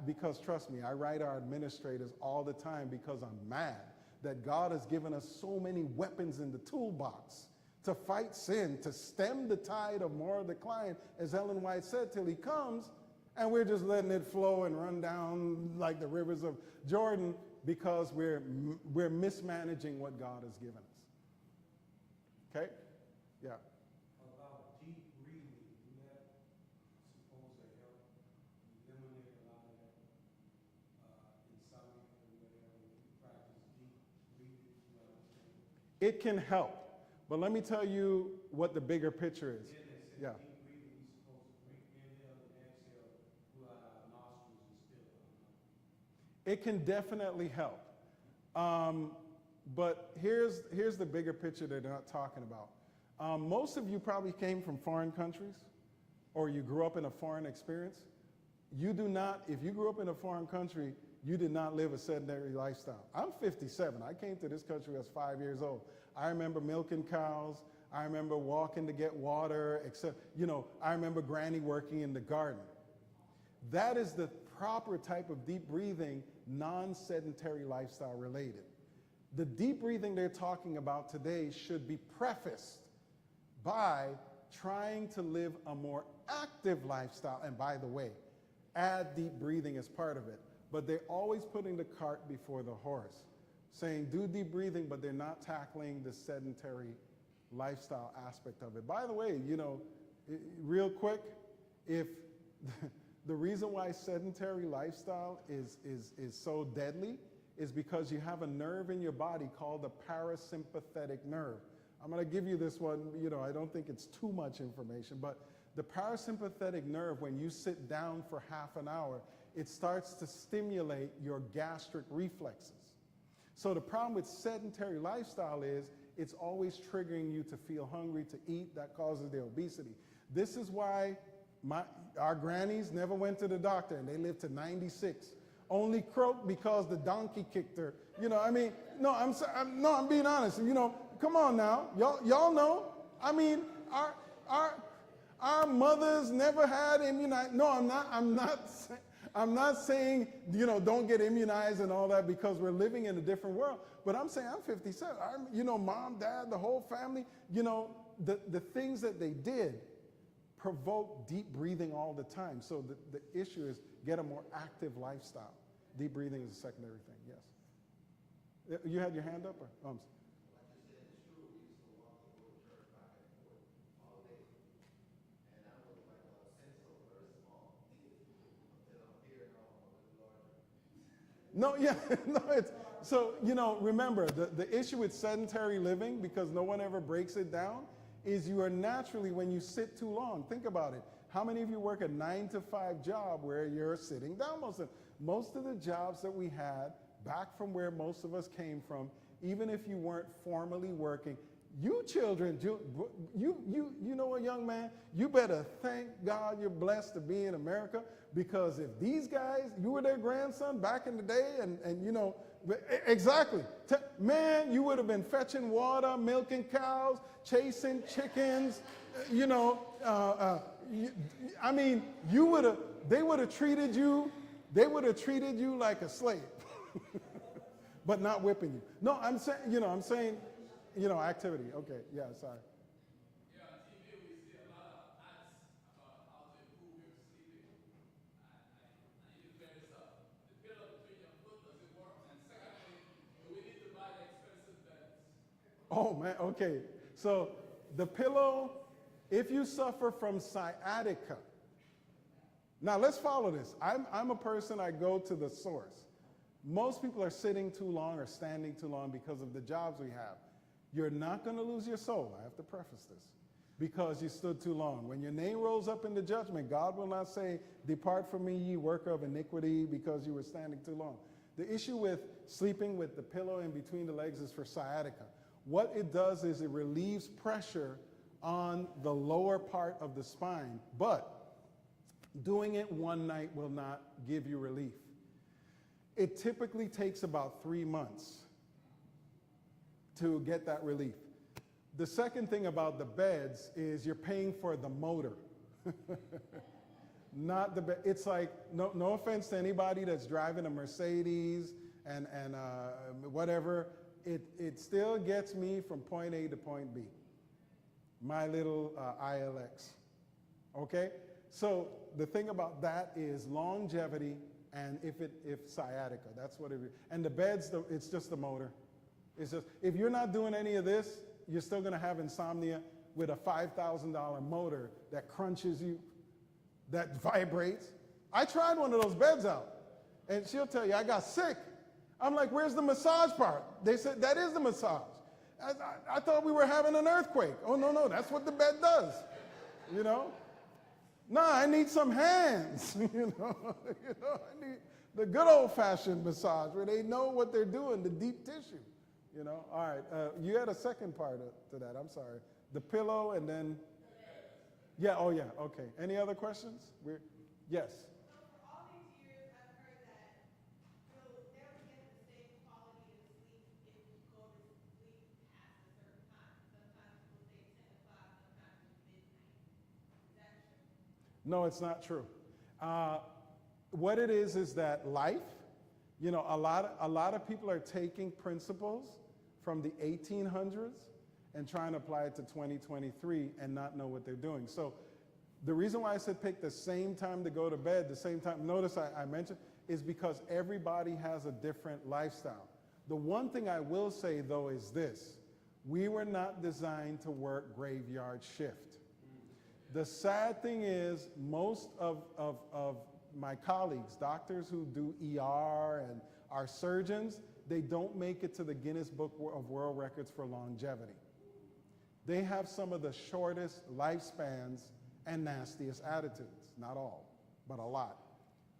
because trust me, I write our administrators all the time because I'm mad that God has given us so many weapons in the toolbox to fight sin, to stem the tide of moral decline, as Ellen White said, till he comes, and we're just letting it flow and run down like the rivers of Jordan because we're mismanaging what God has given us. Okay? Yeah. About deep breathing, is that supposed to help eliminate a lot of that insomnia or whatever, if you practice deep breathing, you understand? It can help, but let me tell you what the bigger picture is. Yeah. Deep breathing, you're supposed to inhale and exhale through our nostrils and still. It can definitely help. But here's the bigger picture that they're not talking about. Most of you probably came from foreign countries, or you grew up in a foreign experience. You do not, if you grew up in a foreign country, you did not live a sedentary lifestyle. I'm 57. I came to this country as 5 years old. I remember milking cows. I remember walking to get water, I remember Granny working in the garden. That is the proper type of deep breathing, non-sedentary lifestyle related. The deep breathing they're talking about today should be prefaced by trying to live a more active lifestyle. And by the way, add deep breathing as part of it. But they're always putting the cart before the horse, saying do deep breathing, but they're not tackling the sedentary lifestyle aspect of it. By the way, real quick, if the reason why sedentary lifestyle is so deadly is because you have a nerve in your body called the parasympathetic nerve. I'm going to give you this one, I don't think it's too much information, but the parasympathetic nerve, when you sit down for half an hour, it starts to stimulate your gastric reflexes. So the problem with sedentary lifestyle is it's always triggering you to feel hungry, to eat. That causes the obesity. This is why our grannies never went to the doctor, and they lived to 96. Only croaked because the donkey kicked her. I'm being honest. Come on now, y'all know. Our mothers never had immunized. No, I'm not saying don't get immunized and all that because we're living in a different world. But I'm saying I'm 57. Mom, dad, the whole family. The things that they did provoke deep breathing all the time. So the issue is get a more active lifestyle. Deep breathing is a secondary thing, yes. You had your hand up? Or? Oh, no, yeah, no, it's, so, remember, the issue with sedentary living, because no one ever breaks it down, is you are naturally, when you sit too long, think about it. How many of you work a 9-to-5 job where you're sitting down most of the jobs that we had, back from where most of us came from, even if you weren't formally working, you children, you know a young man, you better thank God you're blessed to be in America, because if these guys, you were their grandson back in the day, and exactly, man, you would have been fetching water, milking cows, chasing chickens, I mean, they would have treated you like a slave, but not whipping you. No, I'm saying, activity. Okay, yeah, sorry. Yeah, on TV we see a lot of ads about how to improve your sleeping. I need to clear this up. The pillow between your foot, does it work? And secondly, do we need to buy the expensive beds? Oh man, okay. So the pillow, if you suffer from sciatica, now let's follow this. I'm a person, I go to the source. Most people are sitting too long or standing too long because of the jobs we have. You're not going to lose your soul, I have to preface this, because you stood too long. When your name rolls up in the judgment, God will not say, "Depart from me, ye worker of iniquity," because you were standing too long. The issue with sleeping with the pillow in between the legs is for sciatica. What it does is it relieves pressure on the lower part of the spine, but doing it one night will not give you relief. It typically takes about 3 months to get that relief. The second thing about the beds is you're paying for the motor, not the bed. It's like, no offense to anybody that's driving a Mercedes and whatever, it still gets me from point A to point B. My little ILX, okay? So the thing about that is longevity, and if sciatica, that's what it is. And the beds, it's just the motor. It's just, if you're not doing any of this, you're still gonna have insomnia with a $5,000 motor that crunches you, that vibrates. I tried one of those beds out, and she'll tell you, I got sick. I'm like, where's the massage part? They said, that is the massage. I thought we were having an earthquake. Oh, no, that's what the bed does, No, I need some hands, I need the good old-fashioned massage where they know what they're doing, the deep tissue, All right, you had a second part to that, I'm sorry. The pillow and then, yeah, oh yeah, okay. Any other questions? Yes. No, it's not true. What it is that life, a lot of people are taking principles from the 1800s and trying to apply it to 2023 and not know what they're doing. So the reason why I said pick the same time to go to bed, the same time, notice I mentioned, is because everybody has a different lifestyle. The one thing I will say, though, is this. We were not designed to work graveyard shift. The sad thing is most of my colleagues, doctors who do ER and our surgeons, they don't make it to the Guinness Book of World Records for longevity. They have some of the shortest lifespans and nastiest attitudes. Not all, but a lot.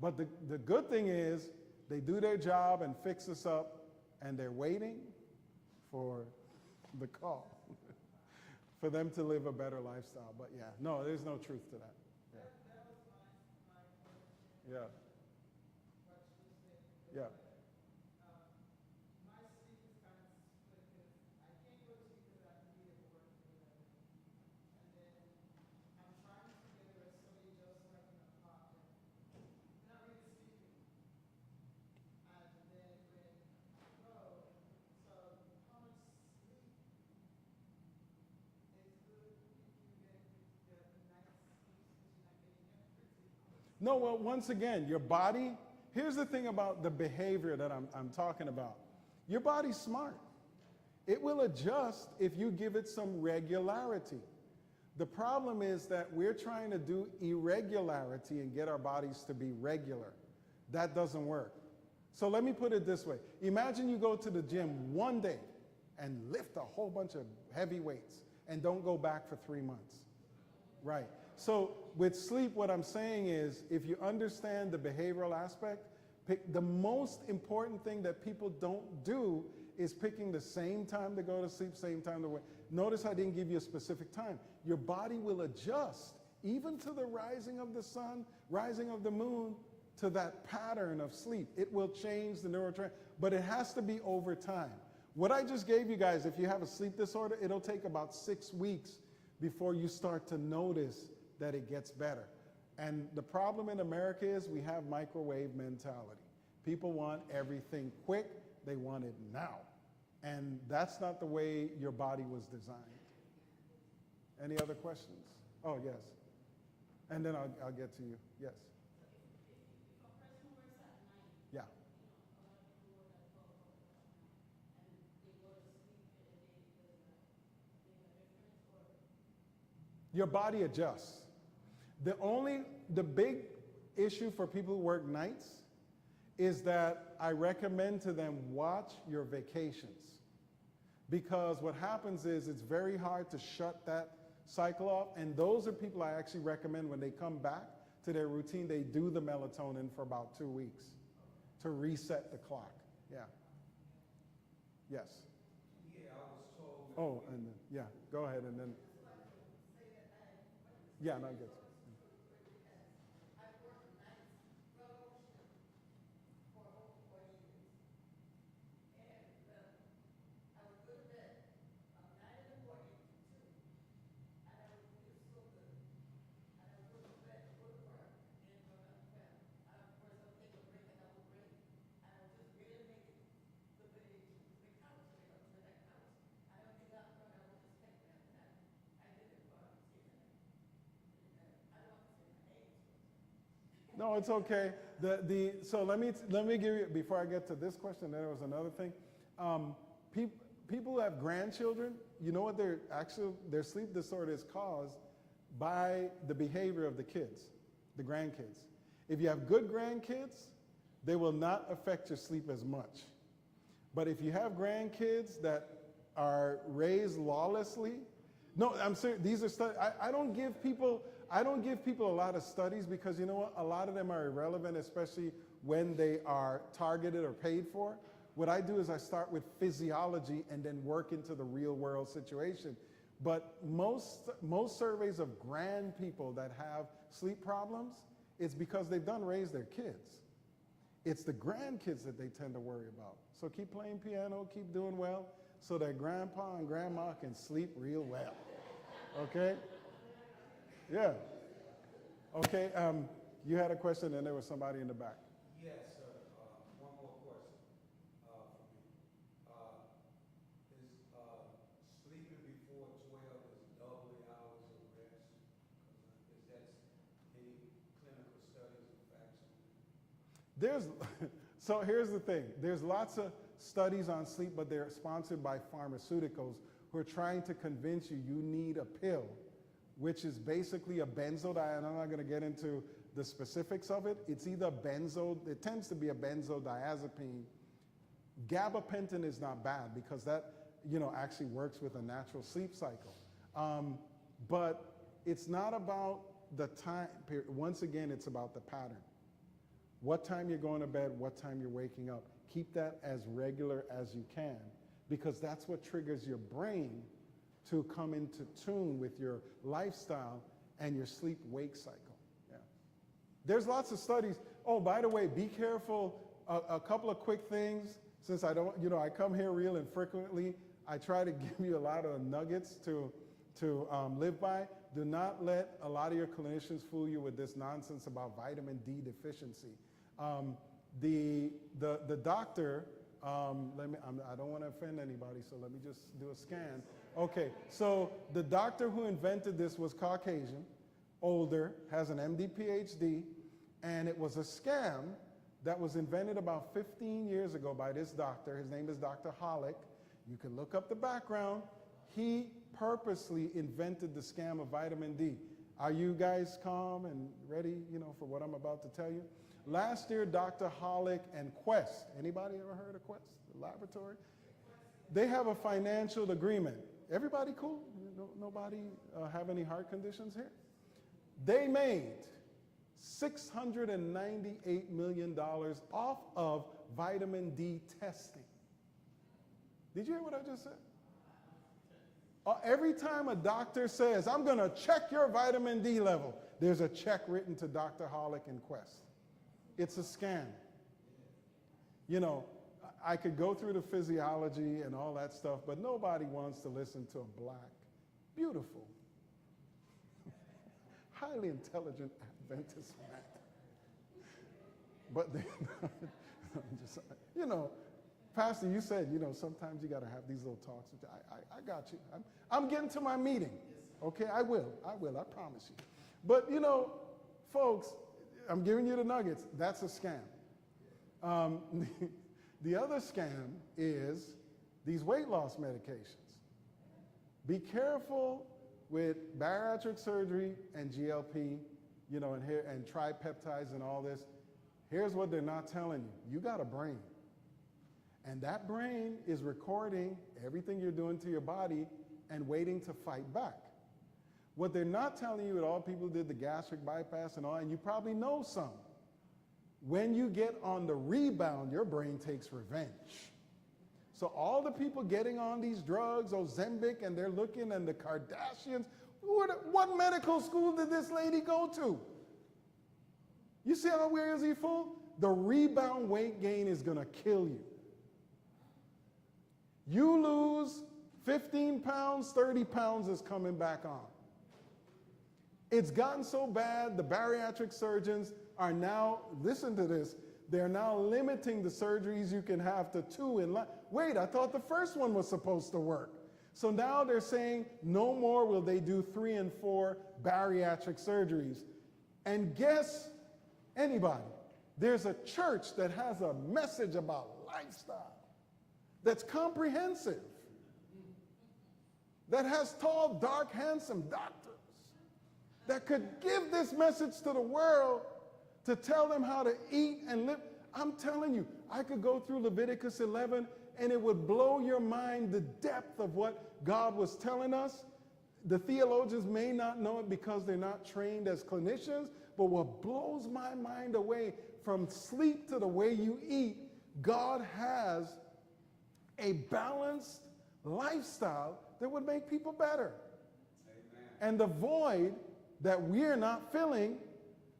But the good thing is they do their job and fix us up, and they're waiting for the call. For them to live a better lifestyle. But yeah, no, there's no truth to that. Yeah. That was my question. Yeah. Yeah. My sleep is kind of split because I can't go to sleep because I have to be at work for 11. And then I'm trying to get a rest so just so I can pop in. I'm not really sleeping. And then when I go, so how much sleep is good if you get the night sleep No, well, once again, your body, here's the thing about the behavior that I'm talking about. Your body's smart. It will adjust if you give it some regularity. The problem is that we're trying to do irregularity and get our bodies to be regular. That doesn't work. So let me put it this way. Imagine you go to the gym one day and lift a whole bunch of heavy weights and don't go back for 3 months. Right. So with sleep, what I'm saying is, if you understand the behavioral aspect, the most important thing that people don't do is picking the same time to go to sleep, same time to wake. Notice I didn't give you a specific time. Your body will adjust even to the rising of the sun, rising of the moon, to that pattern of sleep. It will change the neurotransmitter, but it has to be over time. What I just gave you guys, if you have a sleep disorder, it'll take about 6 weeks before you start to notice that it gets better. And the problem in America is we have microwave mentality. People want everything quick. They want it now. And that's not the way your body was designed. Any other questions? Oh, yes. And then I'll get to you. Yes. If a person works at night, Yeah. a lot of people work at 12 o'clock at night, and they go to sleep in the day, does that make a difference, or? Your body adjusts. The big issue for people who work nights is that I recommend to them watch your vacations. Because what happens is it's very hard to shut that cycle off. And those are people I actually recommend when they come back to their routine, they do the melatonin for about 2 weeks to reset the clock. Yeah. Yes. Yeah, I was told. Oh, and then, yeah, go ahead and then. Yeah, no, good. I've worked nights fellowship for over 4 years. And I would go to bed 9 in the morning to 2. And I would feel so good. And I would go to bed, go to work, and go to bed. Of course, I would take a break and I would break. And I would just really make it to the couch, to the next couch. I don't think after I would just take that. And I did it for 6 years. I don't want to say my age. No, it's okay. So let me give you, before I get to this question, there was another thing. People who have grandchildren, you know what their sleep disorder is caused by the behavior of the kids, the grandkids. If you have good grandkids, they will not affect your sleep as much. But if you have grandkids that are raised lawlessly, no, I'm serious. These are studies. I don't give people a lot of studies because you know what? A lot of them are irrelevant, especially when they are targeted or paid for. What I do is I start with physiology and then work into the real world situation. But most surveys of grand people that have sleep problems, it's because they've raised their kids. It's the grandkids that they tend to worry about. So keep playing piano, keep doing well, so that grandpa and grandma can sleep real well. Okay? Yeah. Okay, you had a question and there was somebody in the back. Yes, sir. One more question for me. Is sleeping before 12 is double the hours of rest? Is that any clinical studies or facts on that? So here's the thing. There's lots of studies on sleep, but they're sponsored by pharmaceuticals who are trying to convince you need a pill, which is basically a benzodiazepine. I'm not going to get into the specifics of it. It's either it tends to be a benzodiazepine. Gabapentin is not bad because that, actually works with a natural sleep cycle. But it's not about the time period. Once again, it's about the pattern. What time you're going to bed, what time you're waking up. Keep that as regular as you can because that's what triggers your brain to come into tune with your lifestyle and your sleep-wake cycle. Yeah. There's lots of studies. Oh, by the way, be careful. A couple of quick things. Since I don't, I come here real infrequently, I try to give you a lot of nuggets to live by. Do not let a lot of your clinicians fool you with this nonsense about vitamin D deficiency. The doctor, I don't want to offend anybody, so let me just do a scan. Okay, so the doctor who invented this was Caucasian, older, has an MD, PhD, And it was a scam that was invented about 15 years ago by this doctor. His name is Dr. Hollick. You can look up the background. He purposely invented the scam of vitamin D. Are you guys calm and ready, for what I'm about to tell you? Last year, Dr. Hollick and Quest, anybody ever heard of Quest, the laboratory? They have a financial agreement. Everybody cool? Nobody have any heart conditions here? They made $698 million off of vitamin D testing. Did you hear what I just said? Every time a doctor says, I'm going to check your vitamin D level, there's a check written to Dr. Hollick and Quest. It's a scam. I could go through the physiology and all that stuff, but nobody wants to listen to a black, beautiful, highly intelligent Adventist man. But Pastor, you said, sometimes you got to have these little talks. I got you. I'm getting to my meeting. Okay, I will, I promise you. But, folks, I'm giving you the nuggets. That's a scam. The other scam is these weight loss medications. Be careful with bariatric surgery and GLP, and tripeptides and all this. Here's what they're not telling you. You got a brain. And that brain is recording everything you're doing to your body and waiting to fight back. What they're not telling you, all people who did the gastric bypass and all, and you probably know some, when you get on the rebound, your brain takes revenge. So all the people getting on these drugs, Ozempic, and they're looking, and the Kardashians, what medical school did this lady go to? You see how weird is he full? The rebound weight gain is going to kill you. You lose 15 pounds, 30 pounds is coming back on. It's gotten so bad, the bariatric surgeons are now, listen to this, they're now limiting the surgeries you can have to 2 in life. Wait, I thought the first one was supposed to work. So now they're saying no more will they do 3 and 4 bariatric surgeries. And guess anybody, there's a church that has a message about lifestyle that's comprehensive, that has tall, dark, handsome doctors that could give this message to the world to tell them how to eat and live. I'm telling you, I could go through Leviticus 11 and it would blow your mind the depth of what God was telling us. The theologians may not know it because they're not trained as clinicians, but what blows my mind away, from sleep to the way you eat, God has a balanced lifestyle that would make people better. Amen. And the void that we're not filling,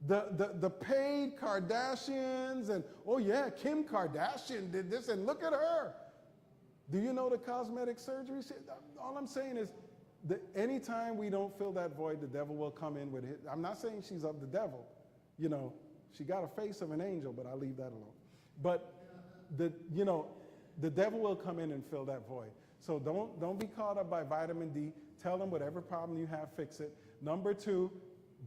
the paid Kardashians, and oh yeah, Kim Kardashian did this, and look at her. Do you know the cosmetic surgery? All I'm saying is that anytime we don't fill that void, the devil will come in with it. I'm not saying she's of the devil. She got a face of an angel, but I'll leave that alone. But the devil will come in and fill that void. So don't be caught up by vitamin D. Tell them whatever problem you have, fix it. Number 2,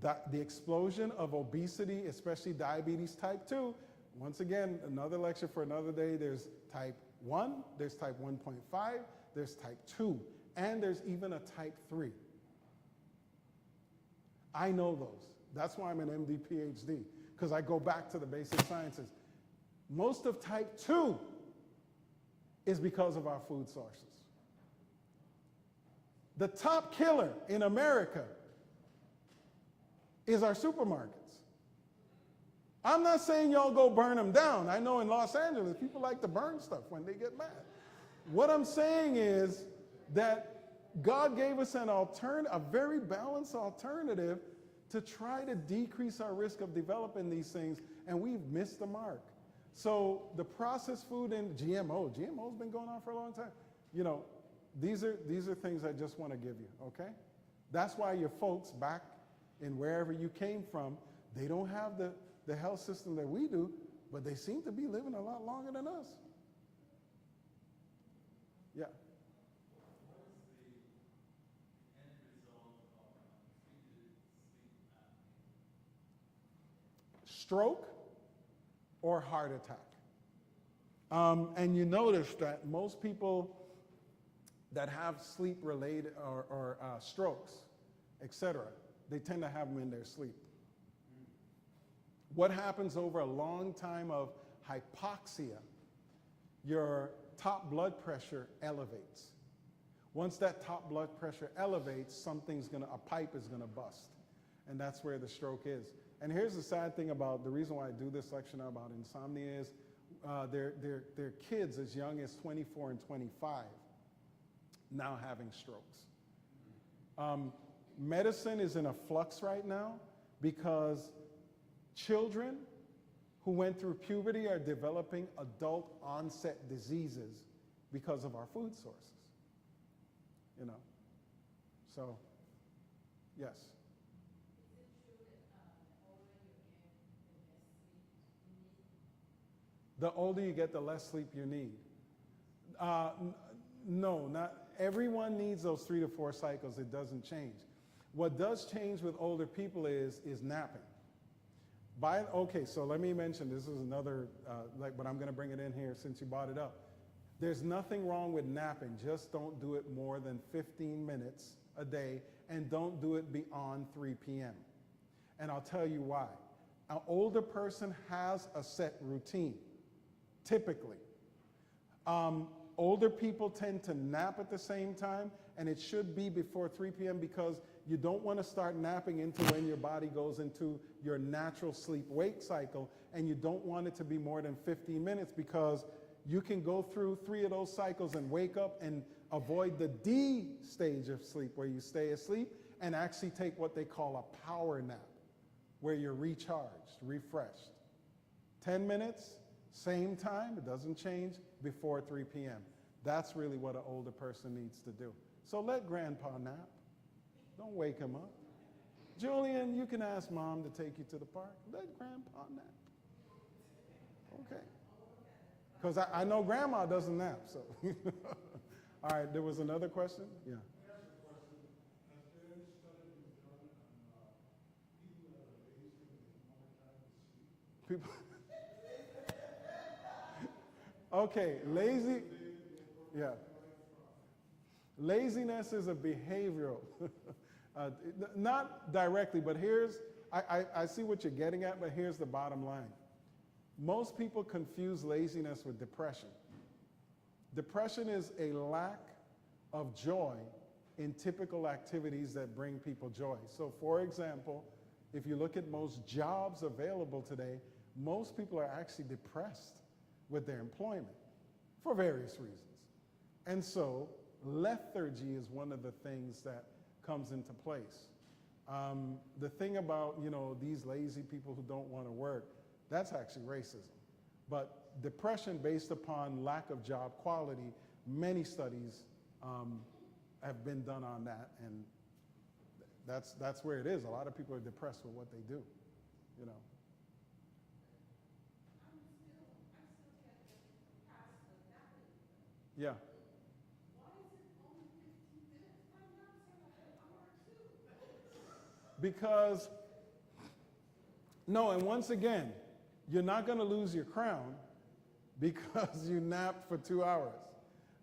the explosion of obesity, especially diabetes type 2. Once again, another lecture for another day. There's type 1, there's type 1.5, there's type 2, and there's even a type 3. I know those. That's why I'm an MD, PhD, because I go back to the basic sciences. Most of type 2 is because of our food sources. The top killer in America is our supermarkets. I'm not saying y'all go burn them down. I know in Los Angeles, people like to burn stuff when they get mad. What I'm saying is that God gave us a very balanced alternative to try to decrease our risk of developing these things, and we've missed the mark. So the processed food and GMO's been going on for a long time. These are things I just want to give you, okay? That's why your folks back in wherever you came from, they don't have the health system that we do, but they seem to be living a lot longer than us. Yeah. What is the end result of treated sleep stroke or heart attack. And you notice that most people that have sleep-related or strokes, etc., they tend to have them in their sleep. What happens over a long time of hypoxia? Your top blood pressure elevates. Once that top blood pressure elevates, a pipe is gonna bust. And that's where the stroke is. And here's the sad thing about the reason why I do this lecture now about insomnia is they're kids as young as 24 and 25 now having strokes. Medicine is in a flux right now because children who went through puberty are developing adult onset diseases because of our food sources. You know, so yes. Is it true that the older you get, the less sleep you need? The older you get, the less sleep you need. No, not everyone needs those 3 to 4 cycles. It doesn't change. What does change with older people is napping. Okay, so let me mention, this is another, but I'm going to bring it in here since you brought it up. There's nothing wrong with napping. Just don't do it more than 15 minutes a day, and don't do it beyond 3 p.m. And I'll tell you why. An older person has a set routine, typically. Older people tend to nap at the same time, and it should be before 3 p.m. because you don't want to start napping into when your body goes into your natural sleep-wake cycle, and you don't want it to be more than 15 minutes because you can go through 3 of those cycles and wake up and avoid the D stage of sleep where you stay asleep and actually take what they call a power nap where you're recharged, refreshed. 10 minutes, same time, it doesn't change, before 3 p.m. That's really what an older person needs to do. So let grandpa nap. Don't wake him up. Julian, you can ask mom to take you to the park. Let grandpa nap. Okay. Because I know grandma doesn't nap, so. All right, there was another question? Yeah. People. Okay, yeah. Laziness is a behavioral. Not directly, but I see what you're getting at, but here's the bottom line. Most people confuse laziness with depression. Depression is a lack of joy in typical activities that bring people joy. So for example, if you look at most jobs available today, most people are actually depressed with their employment for various reasons. And so lethargy is one of the things that comes into place. The thing about, these lazy people who don't want to work, that's actually racism. But depression based upon lack of job quality, many studies have been done on that, and that's where it is. A lot of people are depressed with what they do, I'm still can't get past the napping. Yeah. Why is it only 15 minutes? My naps are like an hour or 2. Because, no, and once again, you're not going to lose your crown because you napped for 2 hours.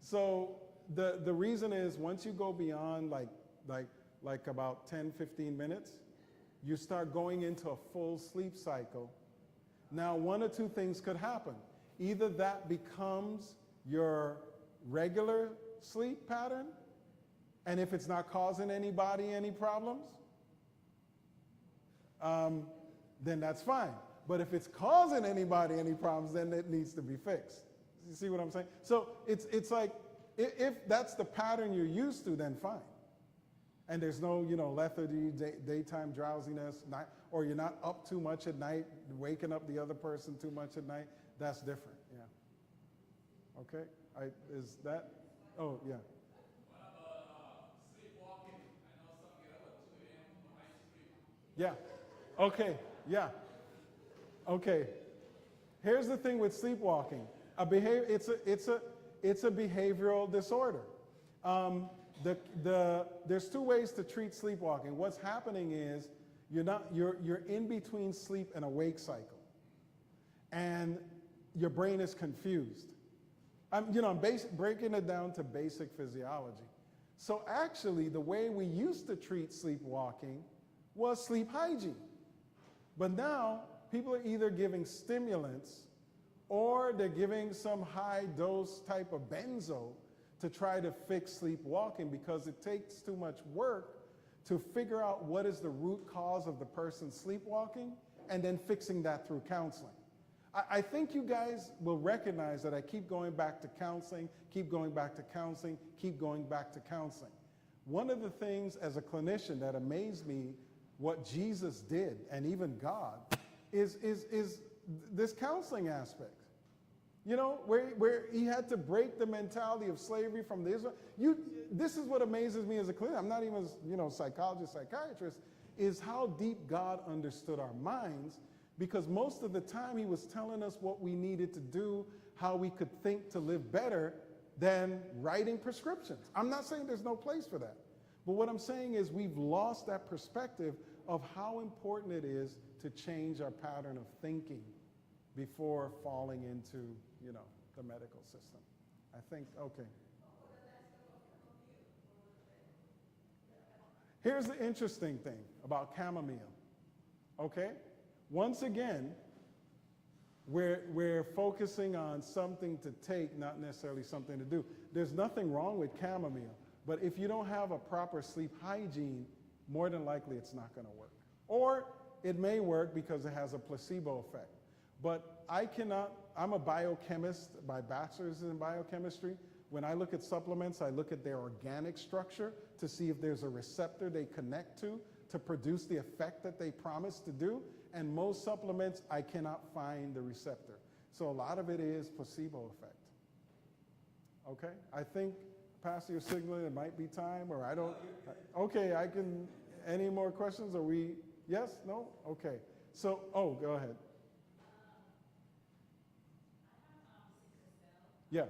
So the reason is once you go beyond like about 10, 15 minutes, you start going into a full sleep cycle. Now, one or two things could happen. Either that becomes your regular sleep pattern, and if it's not causing anybody any problems, then that's fine. But if it's causing anybody any problems, then it needs to be fixed. You see what I'm saying? So it's like, if that's the pattern you're used to, then fine. And there's no, lethargy, daytime drowsiness, or you're not up too much at night, waking up the other person too much at night, that's different, yeah. Okay, is that, oh, yeah. What about sleepwalking? I know some get up at 2 a.m. for night sleep. Yeah, okay, yeah. Okay, here's the thing with sleepwalking. It's a behavioral disorder. There's two ways to treat sleepwalking. What's happening is You're in between sleep and awake cycle, and your brain is confused. I'm breaking it down to basic physiology. So actually, the way we used to treat sleepwalking was sleep hygiene. But now, people are either giving stimulants or they're giving some high dose type of benzo to try to fix sleepwalking, because it takes too much work to figure out what is the root cause of the person sleepwalking and then fixing that through counseling. I think you guys will recognize that I keep going back to counseling, keep going back to counseling, keep going back to counseling. One of the things as a clinician that amazed me, what Jesus did, and even God, is this counseling aspect. You know, where he had to break the mentality of slavery from the Israel. This is what amazes me as a clinician. I'm not even a psychologist, psychiatrist, is how deep God understood our minds, because most of the time he was telling us what we needed to do, how we could think to live better than writing prescriptions. I'm not saying there's no place for that. But what I'm saying is we've lost that perspective of how important it is to change our pattern of thinking before falling into, the medical system. I think, okay. Here's the interesting thing about chamomile, okay? Once again, we're focusing on something to take, not necessarily something to do. There's nothing wrong with chamomile, but if you don't have a proper sleep hygiene, more than likely it's not going to work. Or it may work because it has a placebo effect. But I'm a biochemist by bachelor's in biochemistry. When I look at supplements, I look at their organic structure to see if there's a receptor they connect to produce the effect that they promise to do. And most supplements, I cannot find the receptor. So a lot of it is placebo effect. Okay? I think, Pastor, you're signaling it might be time, or I don't. Okay, any more questions? Are we, yes? No? Okay. So, go ahead. Yeah.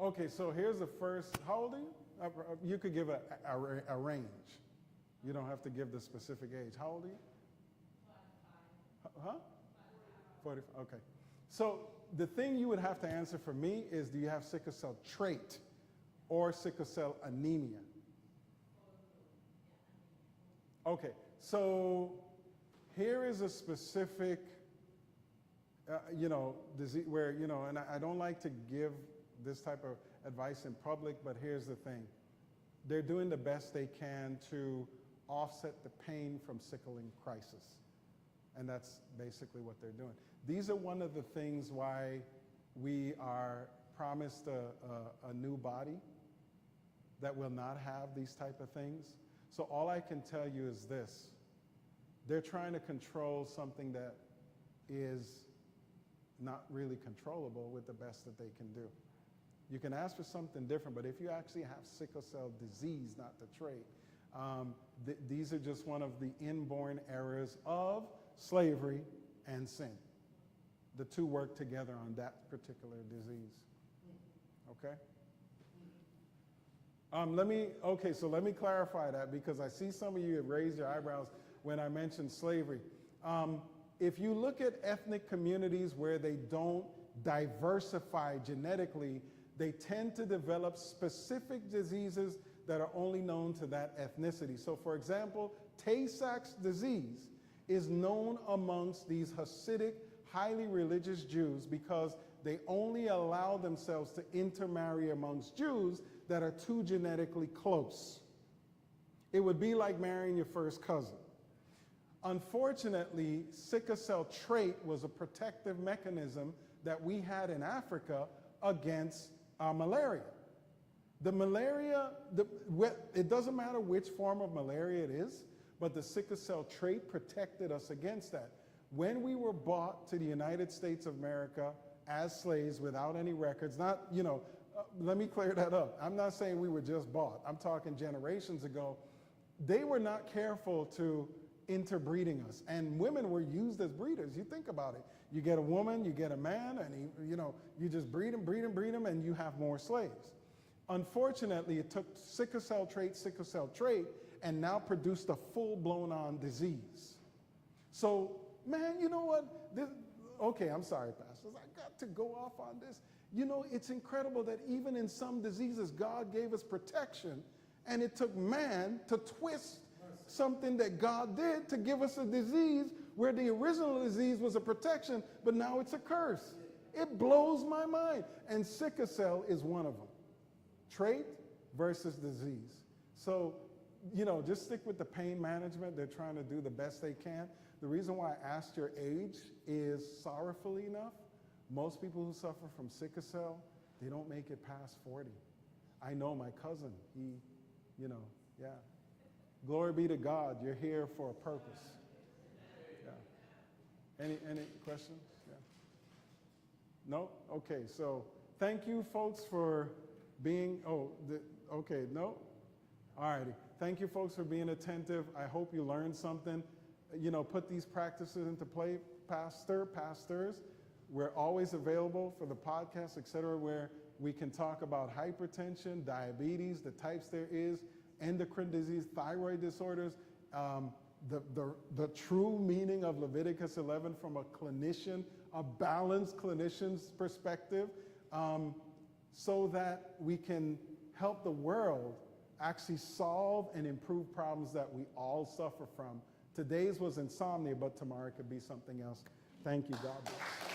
Okay, so here's the first. How old are you? You could give a range. You don't have to give the specific age. How old are you? 45. Huh? 45. Okay. So the thing you would have to answer for me is, do you have sickle cell trait or sickle cell anemia? Okay. So here is a specific, disease where, and I don't like to give this type of advice in public, but here's the thing. They're doing the best they can to offset the pain from sickling crisis. And that's basically what they're doing. These are one of the things why we are promised a new body that will not have these type of things. So all I can tell you is this. They're trying to control something that is not really controllable with the best that they can do. You can ask for something different, but if you actually have sickle cell disease, not the trait, these are just one of the inborn errors of slavery and sin. The two work together on that particular disease. Okay? Okay, so let me clarify that because I see some of you have raised your eyebrows when I mentioned slavery. If you look at ethnic communities where they don't diversify genetically, they tend to develop specific diseases that are only known to that ethnicity. So for example, Tay-Sachs disease is known amongst these Hasidic, highly religious Jews because they only allow themselves to intermarry amongst Jews that are too genetically close. It would be like marrying your first cousin. Unfortunately, sickle cell trait was a protective mechanism that we had in Africa against malaria. The malaria, it doesn't matter which form of malaria it is, but the sickle cell trait protected us against that. When we were brought to the United States of America as slaves without any records, let me clear that up. I'm not saying we were just bought. I'm talking generations ago. They were not careful to interbreeding us, and women were used as breeders. You think about it. You get a woman, you get a man, and you just breed them, and you have more slaves. Unfortunately, it took sickle cell trait, and now produced a full-blown on disease. So, man, you know what? Okay, I'm sorry, pastors. I got to go off on this. It's incredible that even in some diseases, God gave us protection, and it took man to twist something that God did to give us a disease where the original disease was a protection, but now it's a curse. It blows my mind. And sickle cell is one of them. Trait versus disease. So, just stick with the pain management. They're trying to do the best they can. The reason why I asked your age is, sorrowfully enough, most people who suffer from sickle cell, they don't make it past 40. I know my cousin, yeah. Glory be to God, you're here for a purpose. Yeah. Any questions? Yeah. No? Okay, so thank you folks for being, okay, no? All righty. Thank you folks for being attentive. I hope you learned something. Put these practices into play. Pastors, we're always available for the podcast, et cetera, where we can talk about hypertension, diabetes, the types there is, endocrine disease, thyroid disorders, the true meaning of Leviticus 11 from a clinician, a balanced clinician's perspective, so that we can help the world actually solve and improve problems that we all suffer from. Today's was insomnia, but tomorrow it could be something else. Thank you. God bless.